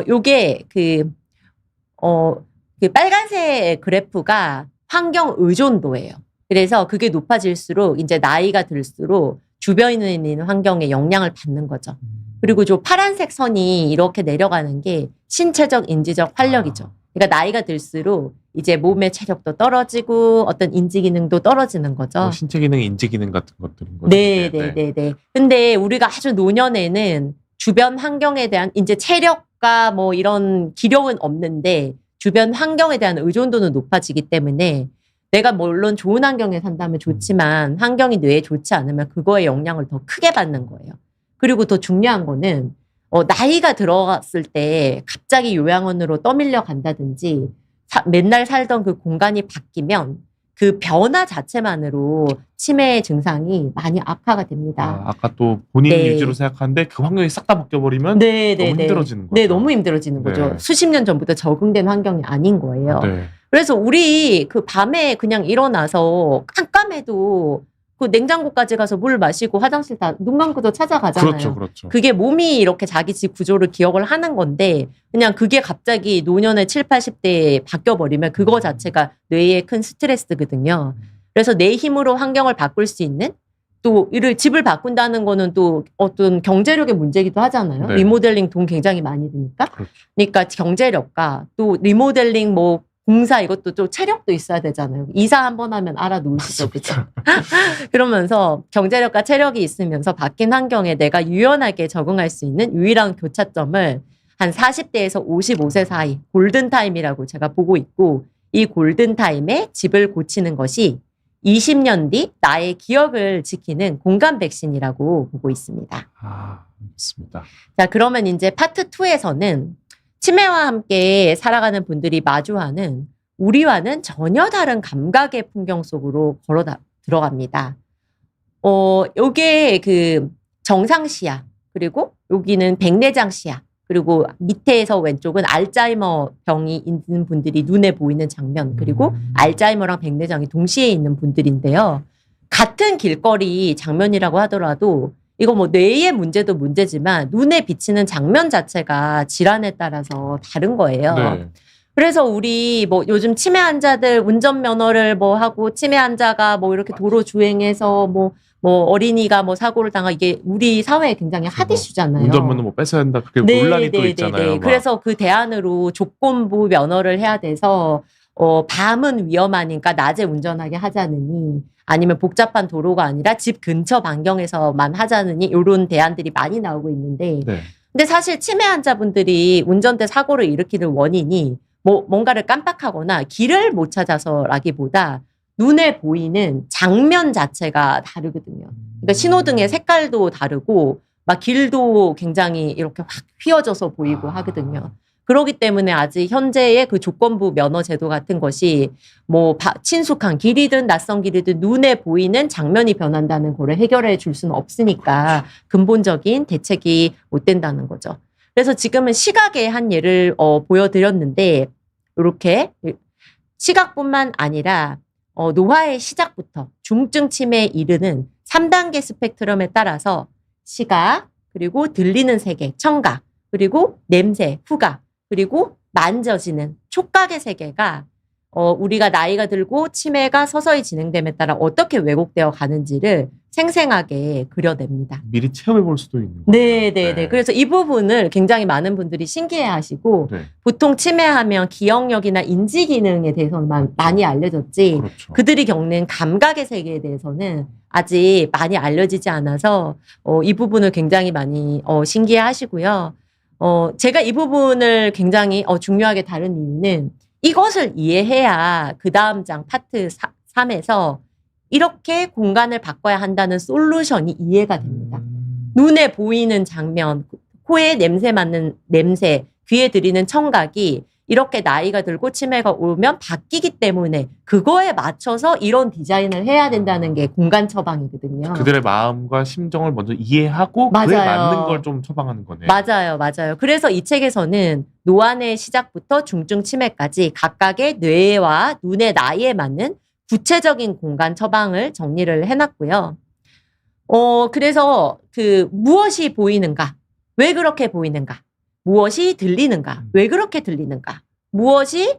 Speaker 2: 요게 그 빨간색 그래프가 환경 의존도예요. 그래서 그게 높아질수록 이제 나이가 들수록 주변에 있는 환경에 영향을 받는 거죠. 그리고 저 파란색 선이 이렇게 내려가는 게 신체적, 인지적 활력이죠. 그러니까 나이가 들수록 이제 몸의 체력도 떨어지고 어떤 인지 기능도 떨어지는 거죠.
Speaker 1: 신체 기능, 인지 기능 같은 것들인 거죠.
Speaker 2: 네네네네. 근데 우리가 아주 노년에는 주변 환경에 대한 이제 체력과 뭐 이런 기력은 없는데 주변 환경에 대한 의존도는 높아지기 때문에 내가 물론 좋은 환경에 산다면 좋지만 환경이 뇌에 좋지 않으면 그거에 영향을 더 크게 받는 거예요. 그리고 더 중요한 거는 나이가 들어갔을 때 갑자기 요양원으로 떠밀려 간다든지 맨날 살던 그 공간이 바뀌면 그 변화 자체만으로 치매 증상이 많이 악화가 됩니다.
Speaker 1: 아까 또 본인
Speaker 2: 네.
Speaker 1: 위주로 생각하는데 그 환경이 싹 다 바뀌어버리면 너무 힘들어지는 거죠.
Speaker 2: 네, 너무 힘들어지는 거죠.
Speaker 1: 네.
Speaker 2: 수십 년 전부터 적응된 환경이 아닌 거예요.
Speaker 1: 네.
Speaker 2: 그래서 우리 그 밤에 그냥 일어나서 깜깜해도 그 냉장고까지 가서 물 마시고 화장실 다 눈 감고도 찾아가잖아요.
Speaker 1: 그렇죠, 그렇죠.
Speaker 2: 그게 몸이 이렇게 자기 집 구조를 기억을 하는 건데 그냥 그게 갑자기 노년의 7, 80대에 바뀌어버리면 그거 자체가 뇌에 큰 스트레스거든요. 그래서 내 힘으로 환경을 바꿀 수 있는 또 이를 집을 바꾼다는 거는 또 어떤 경제력의 문제기도 하잖아요.
Speaker 1: 네.
Speaker 2: 리모델링 돈 굉장히 많이 드니까.
Speaker 1: 그렇죠.
Speaker 2: 그러니까 경제력과 또 리모델링 뭐 공사 이것도 좀 체력도 있어야 되잖아요. 이사 한번 하면 알아놓으시죠. 그죠? 그러면서 경제력과 체력이 있으면서 바뀐 환경에 내가 유연하게 적응할 수 있는 유일한 교차점을 한 40대에서 55세 사이 골든타임이라고 제가 보고 있고 이 골든타임에 집을 고치는 것이 20년 뒤 나의 기억을 지키는 공간 백신이라고 보고 있습니다.
Speaker 1: 아, 알겠습니다.
Speaker 2: 자, 그러면 이제 파트 2에서는 치매와 함께 살아가는 분들이 마주하는 우리와는 전혀 다른 감각의 풍경 속으로 들어갑니다. 요게 그 정상시야, 그리고 여기는 백내장시야, 그리고 밑에서 왼쪽은 알츠하이머 병이 있는 분들이 눈에 보이는 장면, 그리고 알츠하이머랑 백내장이 동시에 있는 분들인데요. 같은 길거리 장면이라고 하더라도 이거 뭐 뇌의 문제도 문제지만 눈에 비치는 장면 자체가 질환에 따라서 다른 거예요.
Speaker 1: 네.
Speaker 2: 그래서 우리 뭐 요즘 치매 환자들 운전면허를 뭐 하고 치매 환자가 뭐 이렇게 도로 주행해서 뭐 어린이가 뭐 사고를 당하 이게 우리 사회에 굉장히 핫 이슈잖아요.
Speaker 1: 운전면허 뭐 뺏어야 된다. 그게
Speaker 2: 네,
Speaker 1: 논란이 또
Speaker 2: 네,
Speaker 1: 있잖아요.
Speaker 2: 네.
Speaker 1: 막.
Speaker 2: 그래서 그 대안으로 조건부 면허를 해야 돼서 밤은 위험하니까 낮에 운전하게 하자느니 아니면 복잡한 도로가 아니라 집 근처 반경에서만 하자느니 이런 대안들이 많이 나오고 있는데
Speaker 1: 네.
Speaker 2: 근데 사실 치매 환자분들이 운전대 사고를 일으키는 원인이 뭔가를 깜빡하거나 길을 못 찾아서라기보다 눈에 보이는 장면 자체가 다르거든요. 그러니까 신호등의 색깔도 다르고 막 길도 굉장히 이렇게 확 휘어져서 보이고 하거든요. 그렇기 때문에 아직 현재의 그 조건부 면허 제도 같은 것이 뭐 친숙한 길이든 낯선 길이든 눈에 보이는 장면이 변한다는 거를 해결해 줄 수는 없으니까 근본적인 대책이 못 된다는 거죠. 그래서 지금은 시각의 한 예를 보여드렸는데 이렇게 시각뿐만 아니라 노화의 시작부터 중증 치매에 이르는 3단계 스펙트럼에 따라서 시각, 그리고 들리는 세계, 청각, 그리고 냄새, 후각, 그리고 만져지는 촉각의 세계가 우리가 나이가 들고 치매가 서서히 진행됨에 따라 어떻게 왜곡되어 가는지를 생생하게 그려냅니다.
Speaker 1: 미리 체험해 볼 수도 있는 거예요.
Speaker 2: 네. 그래서 이 부분을 굉장히 많은 분들이 신기해하시고
Speaker 1: 네.
Speaker 2: 보통 치매하면 기억력이나 인지 기능에 대해서만 많이 알려졌지
Speaker 1: 그렇죠.
Speaker 2: 그들이 겪는 감각의 세계에 대해서는 아직 많이 알려지지 않아서 이 부분을 굉장히 많이 신기해하시고요. 제가 이 부분을 굉장히 중요하게 다룬 이유는 이것을 이해해야 그 다음 장 파트 3에서 이렇게 공간을 바꿔야 한다는 솔루션이 이해가 됩니다. 눈에 보이는 장면, 코에 냄새 맡는 냄새, 귀에 들리는 청각이 이렇게 나이가 들고 치매가 오면 바뀌기 때문에 그거에 맞춰서 이런 디자인을 해야 된다는 게 공간 처방이거든요.
Speaker 1: 그들의 마음과 심정을 먼저 이해하고
Speaker 2: 맞아요.
Speaker 1: 그에 맞는 걸 좀 처방하는 거네요.
Speaker 2: 맞아요. 그래서 이 책에서는 노안의 시작부터 중증 치매까지 각각의 뇌와 눈의 나이에 맞는 구체적인 공간 처방을 정리를 해놨고요. 그래서 무엇이 보이는가? 왜 그렇게 보이는가? 무엇이 들리는가? 왜 그렇게 들리는가? 무엇이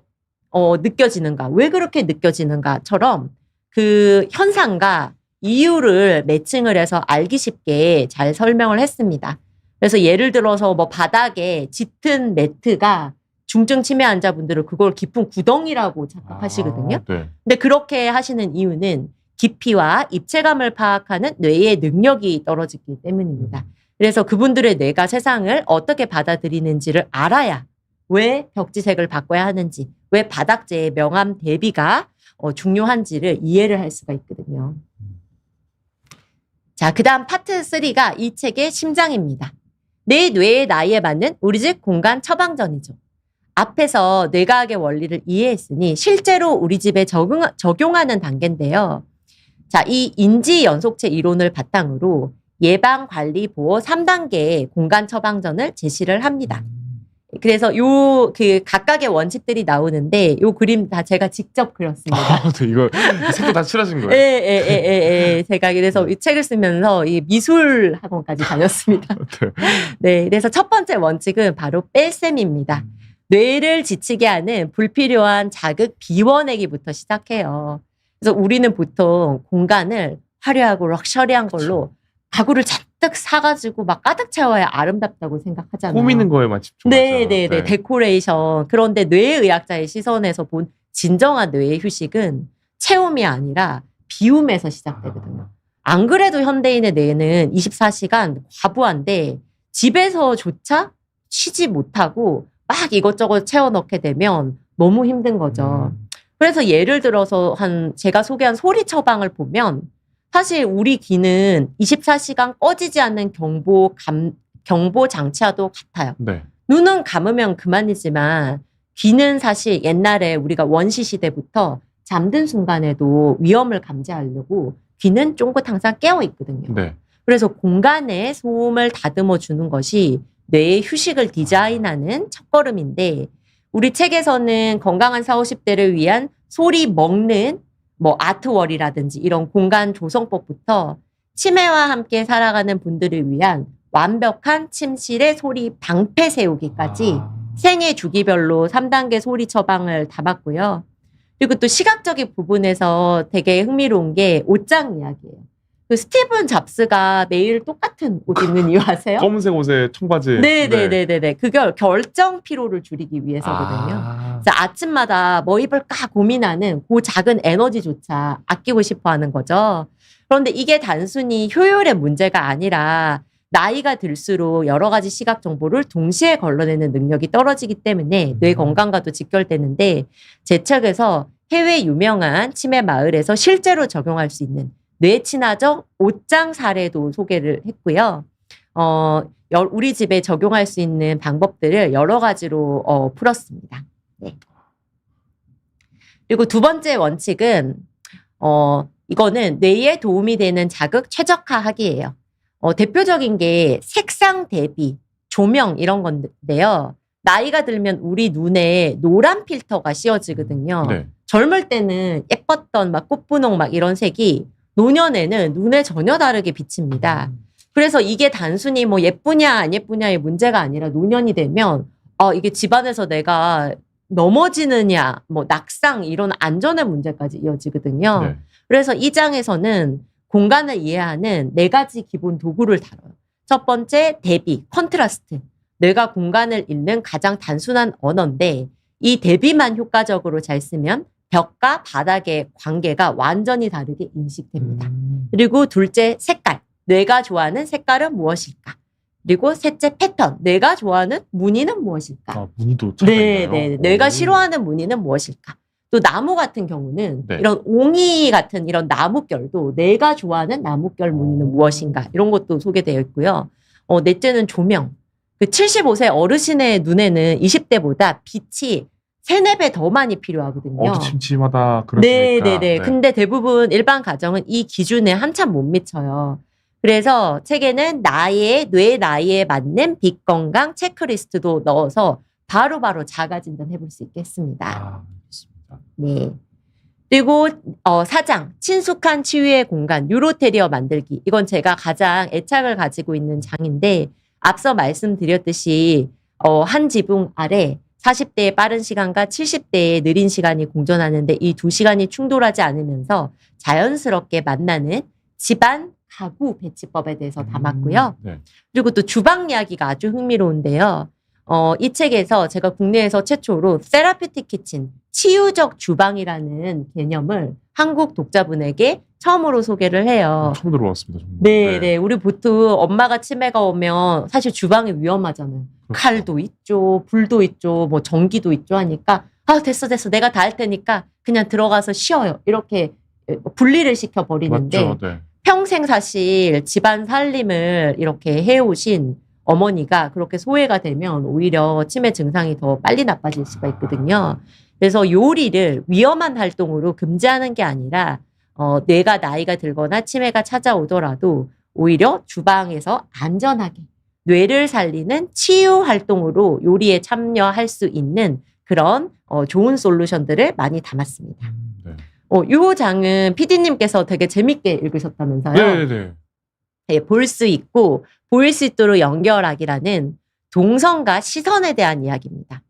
Speaker 2: 느껴지는가? 왜 그렇게 느껴지는가처럼 그 현상과 이유를 매칭을 해서 알기 쉽게 잘 설명을 했습니다. 그래서 예를 들어서 뭐 바닥에 짙은 매트가 중증 치매 환자분들은 그걸 깊은 구덩이라고 착각하시거든요.
Speaker 1: 네.
Speaker 2: 근데 그렇게 하시는 이유는 깊이와 입체감을 파악하는 뇌의 능력이 떨어지기 때문입니다. 그래서 그분들의 뇌가 세상을 어떻게 받아들이는지를 알아야 왜 벽지색을 바꿔야 하는지, 왜 바닥재의 명암 대비가 중요한지를 이해를 할 수가 있거든요. 자, 그 다음 파트 3가 이 책의 심장입니다. 내 뇌의 나이에 맞는 우리 집 공간 처방전이죠. 앞에서 뇌과학의 원리를 이해했으니 실제로 우리 집에 적용하는 단계인데요. 자, 이 인지 연속체 이론을 바탕으로 예방, 관리, 보호 3단계의 공간 처방전을 제시를 합니다. 그래서 각각의 원칙들이 나오는데 요 그림 다 제가 직접 그렸습니다.
Speaker 1: 네, 이거 색도 다 칠하신 거예요?
Speaker 2: 예. 제가 그래서 이 책을 쓰면서 이 미술 학원까지 다녔습니다. 네, 그래서 첫 번째 원칙은 바로 뺄셈입니다. 뇌를 지치게 하는 불필요한 자극 비워내기부터 시작해요. 그래서 우리는 보통 공간을 화려하고 럭셔리한 걸로 가구를 잔뜩 사가지고 막 가득 채워야 아름답다고 생각하잖아요.
Speaker 1: 꾸미는 거에만 집중하죠.
Speaker 2: 네. 데코레이션. 그런데 뇌의학자의 시선에서 본 진정한 뇌의 휴식은 채움이 아니라 비움에서 시작되거든요. 안 그래도 현대인의 뇌는 24시간 과부한데 집에서조차 쉬지 못하고 막 이것저것 채워넣게 되면 너무 힘든 거죠. 그래서 예를 들어서 제가 소개한 소리 처방을 보면 사실 우리 귀는 24시간 꺼지지 않는 경보 장치와도 같아요.
Speaker 1: 네.
Speaker 2: 눈은 감으면 그만이지만 귀는 사실 옛날에 우리가 원시 시대부터 잠든 순간에도 위험을 감지하려고 귀는 쫑긋 항상 깨어 있거든요.
Speaker 1: 네.
Speaker 2: 그래서 공간에 소음을 다듬어 주는 것이 뇌의 휴식을 디자인하는 첫걸음인데 우리 책에서는 건강한 40, 50대를 위한 소리 먹는 뭐 아트월이라든지 이런 공간 조성법부터 치매와 함께 살아가는 분들을 위한 완벽한 침실의 소리 방패 세우기까지 생애 주기별로 3단계 소리 처방을 담았고요. 그리고 또 시각적인 부분에서 되게 흥미로운 게 옷장 이야기예요. 그 스티븐 잡스가 매일 똑같은 옷 입는 이유 아세요?
Speaker 1: 검은색 옷에 청바지.
Speaker 2: 네네네네. 그게 결정 피로를 줄이기 위해서거든요. 그래서 아침마다 뭐 입을까 고민하는 그 작은 에너지조차 아끼고 싶어 하는 거죠. 그런데 이게 단순히 효율의 문제가 아니라 나이가 들수록 여러 가지 시각 정보를 동시에 걸러내는 능력이 떨어지기 때문에 뇌 건강과도 직결되는데 제 책에서 해외 유명한 치매 마을에서 실제로 적용할 수 있는 뇌 친화적 옷장 사례도 소개를 했고요. 우리 집에 적용할 수 있는 방법들을 여러 가지로 풀었습니다. 네. 그리고 두 번째 원칙은 이거는 뇌에 도움이 되는 자극 최적화하기예요. 대표적인 게 색상 대비, 조명 이런 건데요. 나이가 들면 우리 눈에 노란 필터가 씌워지거든요.
Speaker 1: 네.
Speaker 2: 젊을 때는 예뻤던 막 꽃분홍 막 이런 색이 노년에는 눈에 전혀 다르게 비칩니다. 그래서 이게 단순히 뭐 예쁘냐 안 예쁘냐의 문제가 아니라 노년이 되면 이게 집안에서 내가 넘어지느냐 뭐 낙상 이런 안전의 문제까지 이어지거든요.
Speaker 1: 네.
Speaker 2: 그래서 이 장에서는 공간을 이해하는 4가지 기본 도구를 다뤄요. 첫 번째 대비, 컨트라스트. 뇌가 공간을 읽는 가장 단순한 언어인데 이 대비만 효과적으로 잘 쓰면 벽과 바닥의 관계가 완전히 다르게 인식됩니다. 그리고 둘째 색깔. 뇌가 좋아하는 색깔은 무엇일까? 그리고 셋째 패턴. 뇌가 좋아하는 무늬는 무엇일까?
Speaker 1: 무늬도 차이가 있나요?
Speaker 2: 네. 뇌가 싫어하는 무늬는 무엇일까? 또 나무 같은 경우는
Speaker 1: 네.
Speaker 2: 이런 옹이 같은 이런 나뭇결도 내가 좋아하는 나뭇결 무늬는 무엇인가? 이런 것도 소개되어 있고요. 넷째는 조명. 그 75세 어르신의 눈에는 20대보다 빛이 3, 4배 더 많이 필요하거든요.
Speaker 1: 어두침침하다 그러시니까.
Speaker 2: 네네네. 근데 대부분 일반 가정은 이 기준에 한참 못 미쳐요. 그래서 책에는 뇌 나이에 맞는 빛 건강 체크리스트도 넣어서 바로바로 자가 진단해 볼 수 있겠습니다. 네. 그리고 4장 친숙한 치유의 공간 뉴로테리어 만들기. 이건 제가 가장 애착을 가지고 있는 장인데 앞서 말씀드렸듯이 한 지붕 아래 40대의 빠른 시간과 70대의 느린 시간이 공존하는데 이 두 시간이 충돌하지 않으면서 자연스럽게 만나는 집안 가구 배치법에 대해서 담았고요.
Speaker 1: 네.
Speaker 2: 그리고 또 주방 이야기가 아주 흥미로운데요. 이 책에서 제가 국내에서 최초로 세라피틱 키친, 치유적 주방이라는 개념을 한국 독자분에게 처음으로 소개를 해요.
Speaker 1: 처음 들어봤습니다. 정말.
Speaker 2: 네. 우리 보통 엄마가 치매가 오면 사실 주방이 위험하잖아요. 칼도 있죠, 불도 있죠, 뭐 전기도 있죠 하니까 됐어. 내가 다 할 테니까 그냥 들어가서 쉬어요. 이렇게 분리를 시켜버리는데
Speaker 1: 맞죠. 네.
Speaker 2: 평생 사실 집안 살림을 이렇게 해오신 어머니가 그렇게 소외가 되면 오히려 치매 증상이 더 빨리 나빠질 수가 있거든요. 그래서 요리를 위험한 활동으로 금지하는 게 아니라 뇌가 나이가 들거나 치매가 찾아오더라도 오히려 주방에서 안전하게 뇌를 살리는 치유 활동으로 요리에 참여할 수 있는 그런 좋은 솔루션들을 많이 담았습니다.
Speaker 1: 네.
Speaker 2: 요 장은 PD님께서 되게 재밌게 읽으셨다면서요?
Speaker 1: 네네.
Speaker 2: 네, 볼 수 있고 보일 수 있도록 연결하기라는 동선과 시선에 대한 이야기입니다.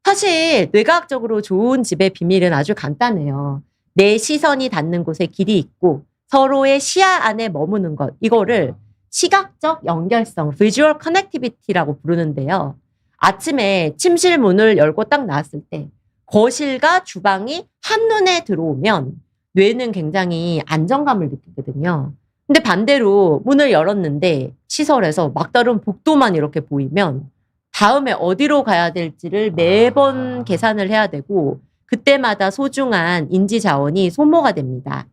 Speaker 2: 사실 뇌과학적으로 좋은 집의 비밀은 아주 간단해요. 내 시선이 닿는 곳에 길이 있고 서로의 시야 안에 머무는 것. 이거를 시각적 연결성, visual connectivity라고 부르는데요. 아침에 침실 문을 열고 딱 나왔을 때 거실과 주방이 한눈에 들어오면 뇌는 굉장히 안정감을 느끼거든요. 근데 반대로 문을 열었는데 시설에서 막다른 복도만 이렇게 보이면 다음에 어디로 가야 될지를 매번 계산을 해야 되고 그때마다 소중한 인지 자원이 소모가 됩니다.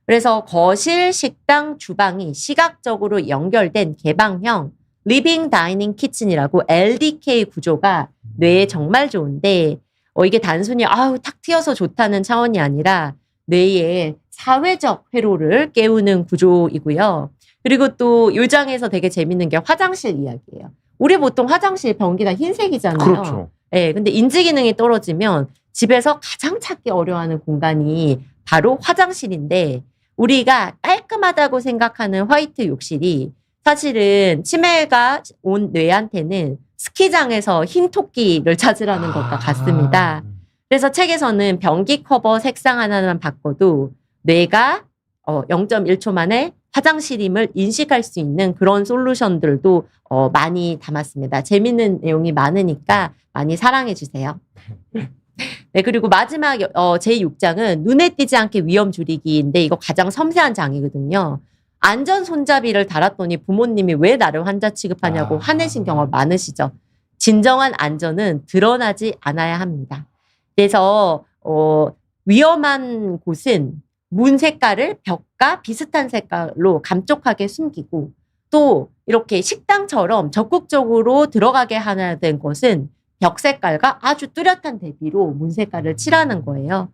Speaker 2: 그래서 거실, 식당, 주방이 시각적으로 연결된 개방형 리빙 다이닝 키친이라고 LDK 구조가 뇌에 정말 좋은데 이게 단순히 탁 트여서 좋다는 차원이 아니라 뇌의 사회적 회로를 깨우는 구조이고요. 그리고 또 요 장에서 되게 재밌는 게 화장실 이야기예요. 우리 보통 화장실 변기 다 흰색이잖아요.
Speaker 1: 그렇죠.
Speaker 2: 네, 근데 인지 기능이 떨어지면 집에서 가장 찾기 어려워하는 공간이 바로 화장실인데 우리가 깔끔하다고 생각하는 화이트 욕실이 사실은 치매가 온 뇌한테는 스키장에서 흰 토끼를 찾으라는 것과 같습니다. 그래서 책에서는 변기 커버 색상 하나만 바꿔도 뇌가 0.1초 만에 화장실임을 인식할 수 있는 그런 솔루션들도 많이 담았습니다. 재밌는 내용이 많으니까 많이 사랑해 주세요. 네, 그리고 마지막 제6장은 눈에 띄지 않게 위험 줄이기인데 이거 가장 섬세한 장이거든요. 안전 손잡이를 달았더니 부모님이 왜 나를 환자 취급하냐고 화내신 경험 많으시죠. 진정한 안전은 드러나지 않아야 합니다. 그래서 위험한 곳은 문 색깔을 벽과 비슷한 색깔로 감쪽하게 숨기고 또 이렇게 식당처럼 적극적으로 들어가게 하나 된 것은 벽 색깔과 아주 뚜렷한 대비로 문 색깔을 칠하는 거예요.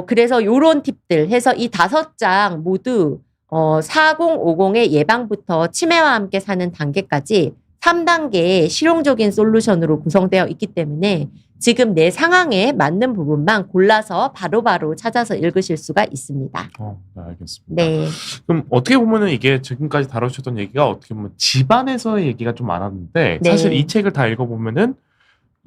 Speaker 2: 그래서 요런 팁들 해서 이 5장 모두 4050의 예방부터 치매와 함께 사는 단계까지 3단계의 실용적인 솔루션으로 구성되어 있기 때문에 지금 내 상황에 맞는 부분만 골라서 바로바로 찾아서 읽으실 수가 있습니다.
Speaker 1: 네, 알겠습니다.
Speaker 2: 네.
Speaker 1: 그럼 어떻게 보면은 이게 지금까지 다루셨던 얘기가 어떻게 보면 집안에서의 얘기가 좀 많았는데
Speaker 2: 네.
Speaker 1: 사실 이 책을 다 읽어보면은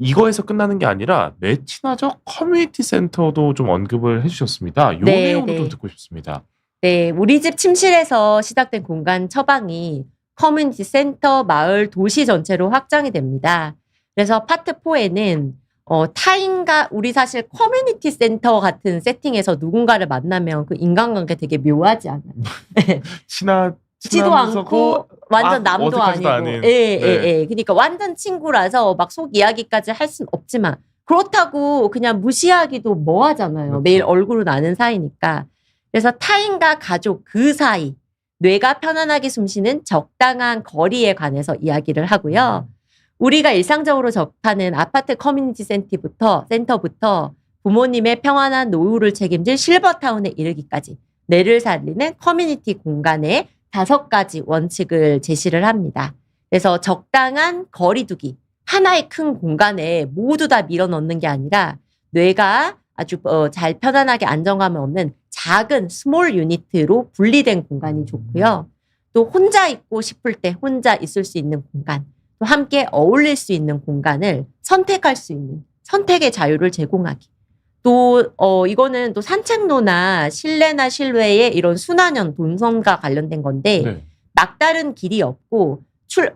Speaker 1: 이거에서 끝나는 게 아니라 내 친화적 커뮤니티 센터도 좀 언급을 해주셨습니다. 요
Speaker 2: 네,
Speaker 1: 내용도
Speaker 2: 네.
Speaker 1: 좀 듣고 싶습니다.
Speaker 2: 네, 우리 집 침실에서 시작된 공간 처방이 커뮤니티 센터, 마을, 도시 전체로 확장이 됩니다. 그래서 파트 4에는 타인과 우리 사실 커뮤니티 센터 같은 세팅에서 누군가를 만나면 그 인간관계 되게 묘하지 않아요?
Speaker 1: 친하지도
Speaker 2: 않고 완전 남도
Speaker 1: 어색하지도
Speaker 2: 아니고.
Speaker 1: 않은.
Speaker 2: 예.
Speaker 1: 네.
Speaker 2: 그러니까 완전 친구라서 막 속 이야기까지 할 수는 없지만 그렇다고 그냥 무시하기도 뭐하잖아요.
Speaker 1: 그렇죠.
Speaker 2: 매일 얼굴은 아는 사이니까. 그래서 타인과 가족 그 사이 뇌가 편안하게 숨쉬는 적당한 거리에 관해서 이야기를 하고요. 우리가 일상적으로 접하는 아파트 커뮤니티 센터부터 부모님의 평안한 노후를 책임질 실버타운에 이르기까지 뇌를 살리는 커뮤니티 공간의 5가지 원칙을 제시를 합니다. 그래서 적당한 거리두기, 하나의 큰 공간에 모두 다 밀어넣는 게 아니라 뇌가 아주 잘 편안하게 안정감을 얻는 작은 스몰 유니트로 분리된 공간이 좋고요. 또 혼자 있고 싶을 때 혼자 있을 수 있는 공간, 또 함께 어울릴 수 있는 공간을 선택할 수 있는 선택의 자유를 제공하기. 또 이거는 또 산책로나 실내나 실외의 이런 순환형 동선과 관련된 건데
Speaker 1: 네.
Speaker 2: 막다른 길이 없고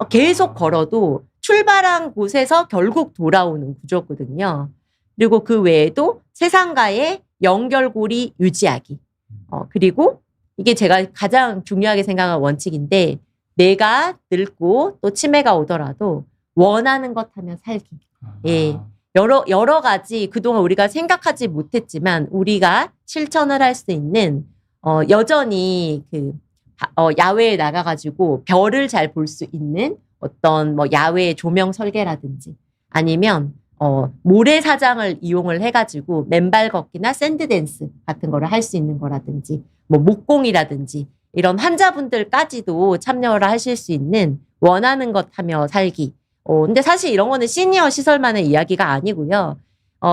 Speaker 2: 계속 걸어도 출발한 곳에서 결국 돌아오는 구조거든요. 그리고 그 외에도 세상과의 연결고리 유지하기. 그리고 이게 제가 가장 중요하게 생각하는 원칙인데 내가 늙고 또 치매가 오더라도 원하는 것 하면 살기. 예. 여러 가지 그동안 우리가 생각하지 못했지만 우리가 실천을 할 수 있는 여전히 야외에 나가가지고 별을 잘 볼 수 있는 어떤 뭐 야외 조명 설계라든지 아니면 모래사장을 이용을 해가지고 맨발 걷기나 샌드댄스 같은 거를 할 수 있는 거라든지 뭐 목공이라든지 이런 환자분들까지도 참여를 하실 수 있는 원하는 것 하며 살기. 근데 사실 이런 거는 시니어 시설만의 이야기가 아니고요.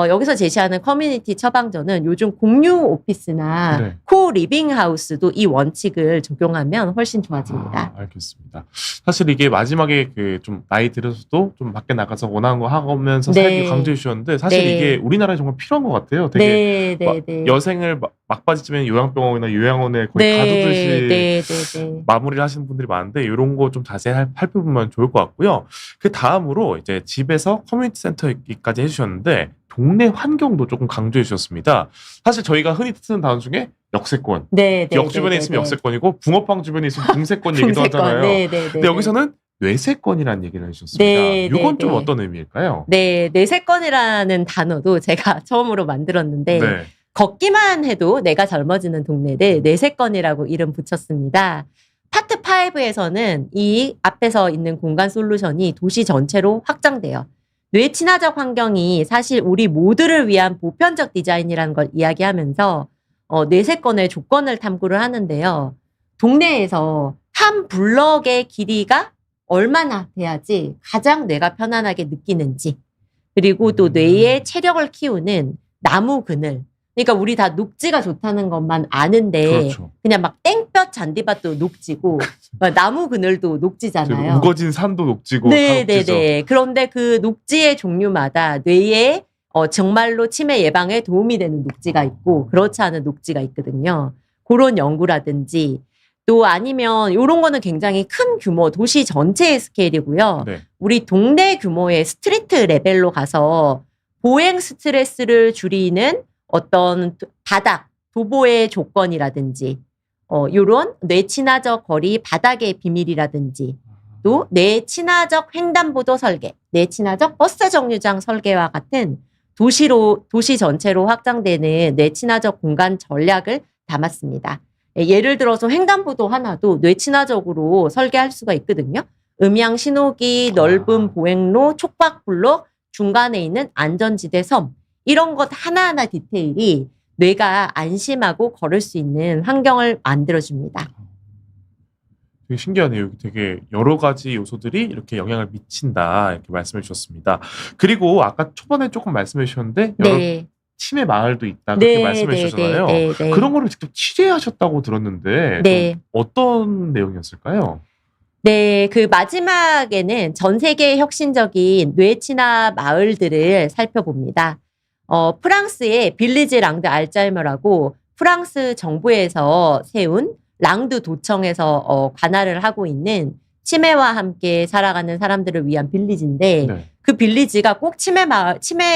Speaker 2: 여기서 제시하는 커뮤니티 처방전은 요즘 공유 오피스나
Speaker 1: 네.
Speaker 2: 코 리빙 하우스도 이 원칙을 적용하면 훨씬 좋아집니다.
Speaker 1: 알겠습니다. 사실 이게 마지막에 그 좀 나이 들어서도 좀 밖에 나가서 원하는 거 하면서
Speaker 2: 네.
Speaker 1: 살기 강조해 주셨는데 사실
Speaker 2: 네.
Speaker 1: 이게 우리나라에 정말 필요한 것 같아요. 되게
Speaker 2: 네.
Speaker 1: 여생을 막바지쯤에 요양병원이나 요양원에 거의 가두듯이
Speaker 2: 네.
Speaker 1: 마무리를 하시는 분들이 많은데 이런 거 좀 자세히 살펴보면 좋을 것 같고요. 그 다음으로 이제 집에서 커뮤니티 센터까지 해주셨는데 동네 환경도 조금 강조해 주셨습니다. 사실 저희가 흔히 쓰는 단어 중에 역세권, 역 주변에 있으면 역세권이고 붕어빵 주변에 있으면 붕세권 얘기도 하잖아요. 근데 여기서는 뇌세권이라는 얘기를 해주셨습니다. 이건 좀 어떤 의미일까요?
Speaker 2: 네, 뇌세권이라는 단어도 제가 처음으로 만들었는데
Speaker 1: 네.
Speaker 2: 걷기만 해도 내가 젊어지는 동네를 뇌세권이라고 이름 붙였습니다. 파트 5에서는 이 앞에서 있는 공간 솔루션이 도시 전체로 확장돼요. 뇌 친화적 환경이 사실 우리 모두를 위한 보편적 디자인이라는 걸 이야기하면서 뇌세권의 조건을 탐구를 하는데요. 동네에서 한 블럭의 길이가 얼마나 돼야지 가장 뇌가 편안하게 느끼는지, 그리고 또 뇌의 체력을 키우는 나무 그늘. 그러니까 우리 다 녹지가 좋다는 것만 아는데
Speaker 1: 그렇죠.
Speaker 2: 그냥 막 땡볕 잔디밭도 녹지고 나무 그늘도 녹지잖아요.
Speaker 1: 우거진 산도 녹지고
Speaker 2: 네. 그런데 그 녹지의 종류마다 뇌에 정말로 치매 예방에 도움이 되는 녹지가 있고 그렇지 않은 녹지가 있거든요. 그런 연구라든지 또 아니면 이런 거는 굉장히 큰 규모 도시 전체의 스케일이고요.
Speaker 1: 네.
Speaker 2: 우리 동네 규모의 스트리트 레벨로 가서 보행 스트레스를 줄이는 어떤 바닥, 도보의 조건이라든지 요런 뇌친화적 거리 바닥의 비밀이라든지 또 뇌친화적 횡단보도 설계, 뇌친화적 버스 정류장 설계와 같은 도시 전체로 확장되는 뇌친화적 공간 전략을 담았습니다. 예를 들어서 횡단보도 하나도 뇌친화적으로 설계할 수가 있거든요. 음향 신호기, 넓은 보행로, 촉박블록, 중간에 있는 안전지대 섬 이런 것 하나하나 디테일이 뇌가 안심하고 걸을 수 있는 환경을 만들어줍니다.
Speaker 1: 되게 신기하네요. 여기 되게 여러 가지 요소들이 이렇게 영향을 미친다 이렇게 말씀해 주셨습니다. 그리고 아까 초반에 조금 말씀해 주셨는데 여러 치매 마을도 있다 그렇게 말씀해 주셨잖아요. 그런 거를 직접 취재하셨다고 들었는데 좀 어떤 내용이었을까요?
Speaker 2: 네, 그 마지막에는 전 세계 혁신적인 뇌친화 마을들을 살펴봅니다. 프랑스의 빌리지 랑드 알츠하이머라고 프랑스 정부에서 세운 랑드 도청에서 관할을 하고 있는 치매와 함께 살아가는 사람들을 위한 빌리지인데 그 빌리지가 꼭 치매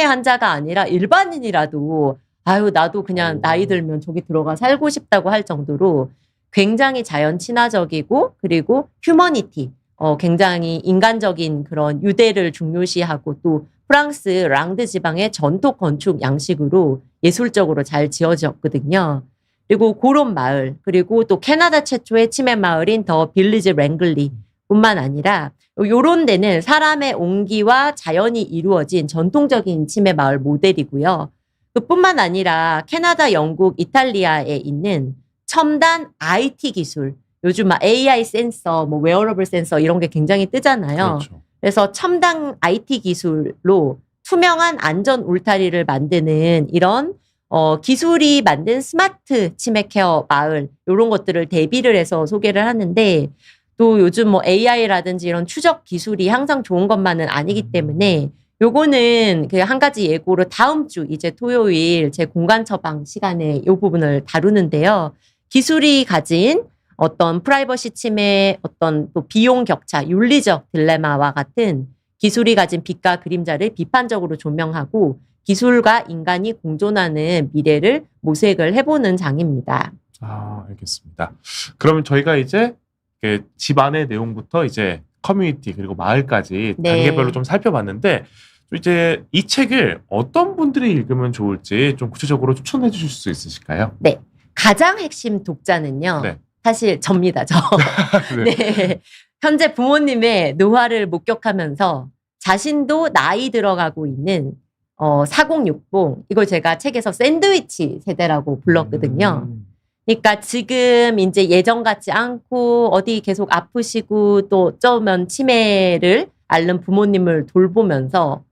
Speaker 2: 환자가 아니라 일반인이라도 아유 나도 그냥 나이 들면 저기 들어가 살고 싶다고 할 정도로 굉장히 자연 친화적이고 그리고 휴머니티 굉장히 인간적인 그런 유대를 중요시하고 또 프랑스 랑드 지방의 전통 건축 양식으로 예술적으로 잘 지어졌거든요. 그리고 그런 마을 그리고 또 캐나다 최초의 치매 마을인 더 빌리지 랭글리 뿐만 아니라 요런 데는 사람의 온기와 자연이 이루어진 전통적인 치매 마을 모델이고요. 그뿐만 아니라 캐나다, 영국, 이탈리아에 있는 첨단 IT 기술, 요즘 막 AI 센서, 뭐 웨어러블 센서 이런 게 굉장히 뜨잖아요.
Speaker 1: 그렇죠.
Speaker 2: 그래서 첨단 IT 기술로 투명한 안전 울타리를 만드는 이런 기술이 만든 스마트 치매 케어 마을 이런 것들을 대비를 해서 소개를 하는데 또 요즘 뭐 AI라든지 이런 추적 기술이 항상 좋은 것만은 아니기 때문에 요거는 그 한 가지 예고로 다음 주 이제 토요일 제 공간 처방 시간에 이 부분을 다루는데요. 기술이 가진 어떤 프라이버시 침해, 어떤 또 비용 격차, 윤리적 딜레마와 같은 기술이 가진 빛과 그림자를 비판적으로 조명하고 기술과 인간이 공존하는 미래를 모색을 해보는 장입니다.
Speaker 1: 알겠습니다. 그러면 저희가 이제 집 안의 내용부터 이제 커뮤니티 그리고 마을까지 단계별로 좀 살펴봤는데 이제 이 책을 어떤 분들이 읽으면 좋을지 좀 구체적으로 추천해 주실 수 있으실까요?
Speaker 2: 네. 가장 핵심 독자는요. 사실 접니다. 저. 네. 현재 부모님의 노화를 목격하면서 자신도 나이 들어가고 있는 4060 이걸 제가 책에서 샌드위치 세대라고 불렀거든요. 그러니까 지금 이제 예전 같지 않고 어디 계속 아프시고 또 어쩌면 치매를 앓는 부모님을 돌보면서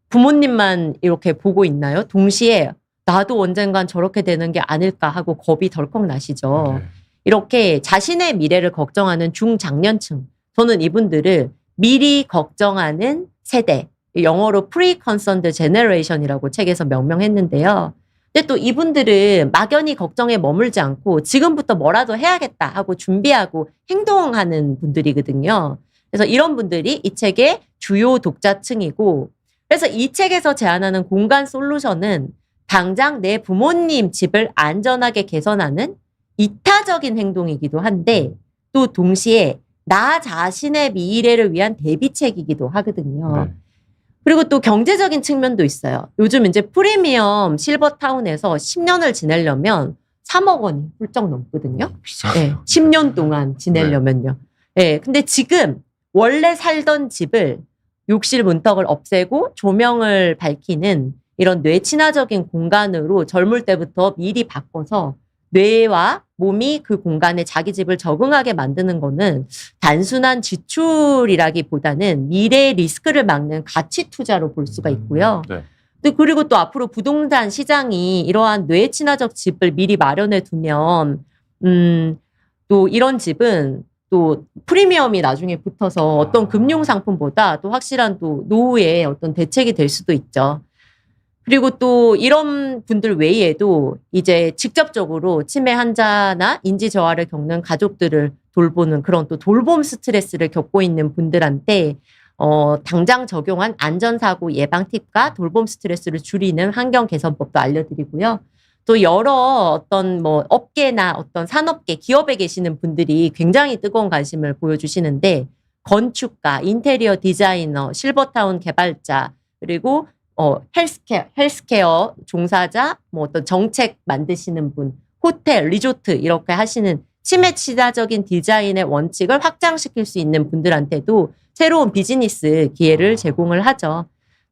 Speaker 2: 부모님만 이렇게 보고 있나요? 동시에 나도 언젠간 저렇게 되는 게 아닐까 하고 겁이 덜컥 나시죠.
Speaker 1: 네.
Speaker 2: 이렇게 자신의 미래를 걱정하는 중장년층. 저는 이분들을 미리 걱정하는 세대. 영어로 pre-concerned generation이라고 책에서 명명했는데요. 근데 또 이분들은 막연히 걱정에 머물지 않고 지금부터 뭐라도 해야겠다 하고 준비하고 행동하는 분들이거든요. 그래서 이런 분들이 이 책의 주요 독자층이고, 그래서 이 책에서 제안하는 공간 솔루션은 당장 내 부모님 집을 안전하게 개선하는 이타적인 행동이기도 한데 또 동시에 나 자신의 미래를 위한 대비책이기도 하거든요.
Speaker 1: 네.
Speaker 2: 그리고 또 경제적인 측면도 있어요. 요즘 이제 프리미엄 실버타운에서 10년을 지내려면 3억 원이 훌쩍 넘거든요.
Speaker 1: 비싸네요.
Speaker 2: 네, 10년 동안 지내려면요. 네, 근데 지금 원래 살던 집을 욕실 문턱을 없애고 조명을 밝히는 이런 뇌 친화적인 공간으로 젊을 때부터 미리 바꿔서 뇌와 몸이 그 공간에 자기 집을 적응하게 만드는 거는 단순한 지출이라기보다는 미래의 리스크를 막는 가치 투자로 볼 수가 있고요.
Speaker 1: 네.
Speaker 2: 그리고 또 앞으로 부동산 시장이 이러한 뇌 친화적 집을 미리 마련해 두면 또 이런 집은 또 프리미엄이 나중에 붙어서 어떤 금융 상품보다 또 확실한 또 노후의 어떤 대책이 될 수도 있죠. 그리고 또 이런 분들 외에도 이제 직접적으로 치매 환자나 인지 저하를 겪는 가족들을 돌보는 그런 또 돌봄 스트레스를 겪고 있는 분들한테 당장 적용한 안전사고 예방 팁과 돌봄 스트레스를 줄이는 환경 개선법도 알려드리고요. 또 여러 어떤 뭐 업계나 어떤 산업계, 기업에 계시는 분들이 굉장히 뜨거운 관심을 보여주시는데 건축가, 인테리어 디자이너, 실버타운 개발자, 그리고 헬스케어 종사자, 뭐 어떤 정책 만드시는 분, 호텔, 리조트 이렇게 하시는 치매 친화적인 디자인의 원칙을 확장시킬 수 있는 분들한테도 새로운 비즈니스 기회를 제공을 하죠.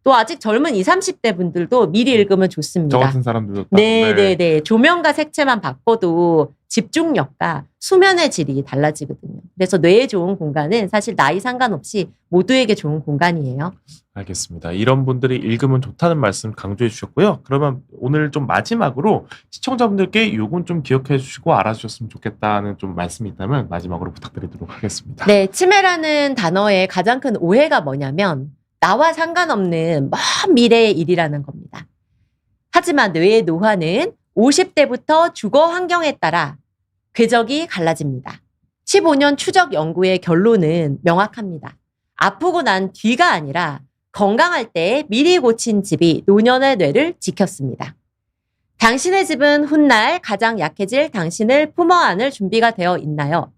Speaker 2: 또 아직 젊은 20, 30대 분들도 미리 읽으면 좋습니다.
Speaker 1: 저 같은 사람들도
Speaker 2: 네. 조명과 색채만 바꿔도 집중력과 수면의 질이 달라지거든요. 그래서 뇌에 좋은 공간은 사실 나이 상관없이 모두에게 좋은 공간이에요.
Speaker 1: 알겠습니다. 이런 분들이 읽으면 좋다는 말씀 강조해 주셨고요. 그러면 오늘 좀 마지막으로 시청자분들께 요건 좀 기억해 주시고 알아주셨으면 좋겠다는 좀 말씀이 있다면 마지막으로 부탁드리도록 하겠습니다.
Speaker 2: 네, 치매라는 단어의 가장 큰 오해가 뭐냐면 나와 상관없는 먼 미래의 일이라는 겁니다. 하지만 뇌의 노화는 50대부터 주거 환경에 따라 궤적이 갈라집니다. 15년 추적 연구의 결론은 명확합니다. 아프고 난 뒤가 아니라 건강할 때 미리 고친 집이 노년의 뇌를 지켰습니다. 당신의 집은 훗날 가장 약해질 당신을 품어 안을 준비가 되어 있나요?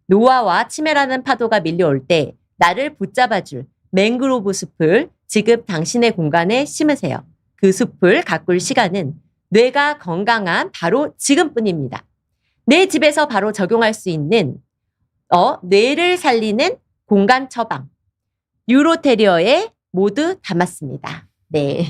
Speaker 2: 노화와 치매라는 파도가 밀려올 때 나를 붙잡아줄 맹그로브 숲을 지금 당신의 공간에 심으세요. 그 숲을 가꿀 시간은 뇌가 건강한 바로 지금뿐입니다. 내 집에서 바로 적용할 수 있는 뇌를 살리는 공간 처방. 뉴로테리어에 모두 담았습니다. 네.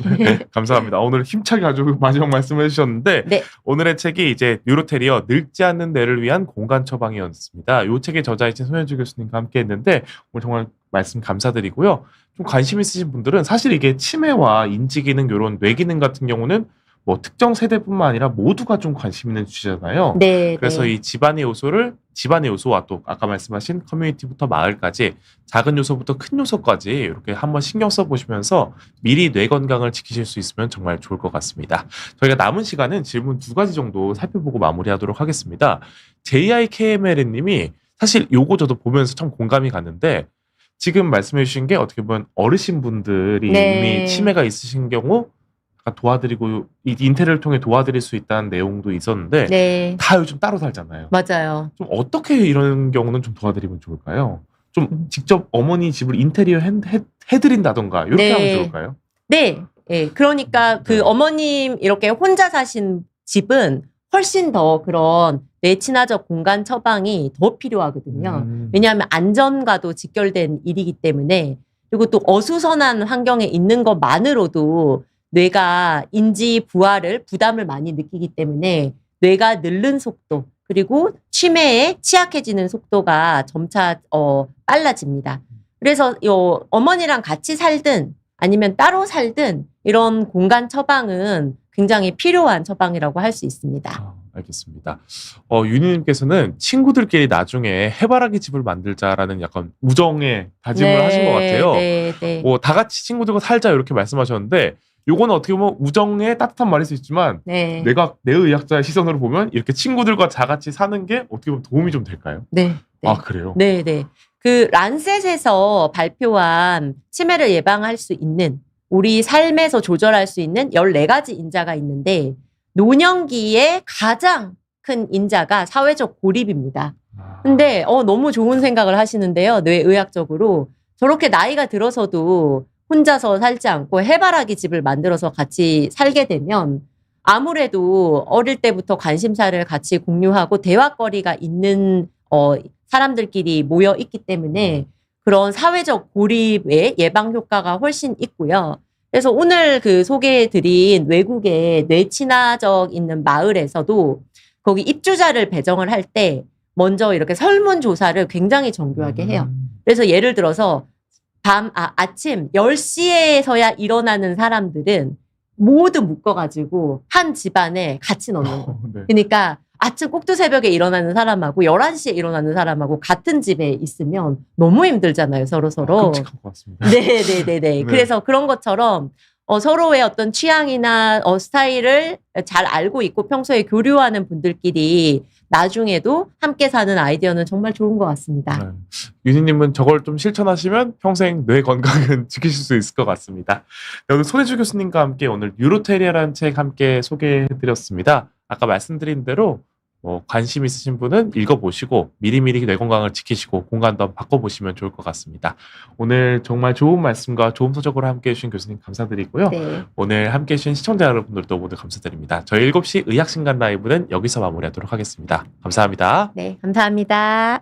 Speaker 1: 감사합니다. 오늘 힘차게 아주 마지막 말씀을 해주셨는데
Speaker 2: 네.
Speaker 1: 오늘의 책이 이제 뉴로테리어 늙지 않는 뇌를 위한 공간 처방이었습니다. 이 책의 저자이신 손현주 교수님과 함께 했는데 오늘 정말 말씀 감사드리고요. 좀 관심 있으신 분들은 사실 이게 치매와 인지기능 이런 뇌기능 같은 경우는 뭐 특정 세대뿐만 아니라 모두가 좀 관심 있는 주제잖아요.
Speaker 2: 네.
Speaker 1: 그래서 이 집안의 요소와 또 아까 말씀하신 커뮤니티부터 마을까지 작은 요소부터 큰 요소까지 이렇게 한번 신경 써보시면서 미리 뇌 건강을 지키실 수 있으면 정말 좋을 것 같습니다. 저희가 남은 시간은 질문 2가지 정도 살펴보고 마무리하도록 하겠습니다. JIKML님이 사실 요거 저도 보면서 참 공감이 갔는데 지금 말씀해 주신 게 어떻게 보면 어르신분들이 이미 치매가 있으신 경우 도와드리고 이 인테리어를 통해 도와드릴 수 있다는 내용도 있었는데 다 요즘 따로 살잖아요.
Speaker 2: 맞아요.
Speaker 1: 좀 어떻게 이런 경우는 좀 도와드리면 좋을까요? 좀 직접 어머니 집을 인테리어 해드린다던가 이렇게 하면 좋을까요?
Speaker 2: 네. 그러니까 그 어머님 이렇게 혼자 사신 집은 훨씬 더 그런 뇌친화적 공간 처방이 더 필요하거든요. 왜냐하면 안전과도 직결된 일이기 때문에 그리고 또 어수선한 환경에 있는 것만으로도 뇌가 인지 부담을 많이 느끼기 때문에 뇌가 늙는 속도 그리고 치매에 취약해지는 속도가 점차 빨라집니다. 그래서 어머니랑 같이 살든 아니면 따로 살든 이런 공간 처방은 굉장히 필요한 처방이라고 할 수 있습니다.
Speaker 1: 알겠습니다. 윤희님께서는 친구들끼리 나중에 해바라기 집을 만들자라는 약간 우정의 다짐을 하신 것 같아요.
Speaker 2: 네, 네.
Speaker 1: 다 같이 친구들과 살자 이렇게 말씀하셨는데 요거는 어떻게 보면 우정의 따뜻한 말일 수 있지만
Speaker 2: 네.
Speaker 1: 내가 뇌의학자의 시선으로 보면 이렇게 친구들과 다 같이 사는 게 어떻게 보면 도움이 좀 될까요?
Speaker 2: 네. 네.
Speaker 1: 아, 그래요?
Speaker 2: 네, 네. 그 란셋에서 발표한 치매를 예방할 수 있는 우리 삶에서 조절할 수 있는 14가지 인자가 있는데 노년기에 가장 큰 인자가 사회적 고립입니다. 근데 너무 좋은 생각을 하시는데요. 뇌의학적으로 저렇게 나이가 들어서도 혼자서 살지 않고 해바라기 집을 만들어서 같이 살게 되면 아무래도 어릴 때부터 관심사를 같이 공유하고 대화거리가 있는 사람들끼리 모여 있기 때문에 그런 사회적 고립의 예방 효과가 훨씬 있고요. 그래서 오늘 그 소개해드린 외국의 뇌친화적 있는 마을에서도 거기 입주자를 배정을 할 때 먼저 이렇게 설문조사를 굉장히 정교하게 해요. 그래서 예를 들어서 아침 10시에서야 일어나는 사람들은 모두 묶어가지고 한 집안에 같이 넣는 거예요.
Speaker 1: 네.
Speaker 2: 그러니까 아침 꼭두새벽에 일어나는 사람하고 11시에 일어나는 사람하고 같은 집에 있으면 너무 힘들잖아요. 서로서로.
Speaker 1: 끔찍한 것 같습니다.
Speaker 2: 네네네네.
Speaker 1: 네.
Speaker 2: 그래서 그런 것처럼 서로의 어떤 취향이나 스타일을 잘 알고 있고 평소에 교류하는 분들끼리 나중에도 함께 사는 아이디어는 정말 좋은 것 같습니다.
Speaker 1: 네. 윤희님은 저걸 좀 실천하시면 평생 뇌 건강은 지키실 수 있을 것 같습니다. 오늘 손혜주 교수님과 함께 오늘 뉴로테리아라는 책 함께 소개해드렸습니다. 아까 말씀드린 대로 관심 있으신 분은 읽어보시고 미리미리 뇌 건강을 지키시고 공간도 한번 바꿔보시면 좋을 것 같습니다. 오늘 정말 좋은 말씀과 좋은 서적으로 함께해 주신 교수님 감사드리고요.
Speaker 2: 네.
Speaker 1: 오늘 함께해 주신 시청자 여러분들도 모두 감사드립니다. 저희 7시 의학신간 라이브는 여기서 마무리하도록 하겠습니다. 감사합니다.
Speaker 2: 네, 감사합니다.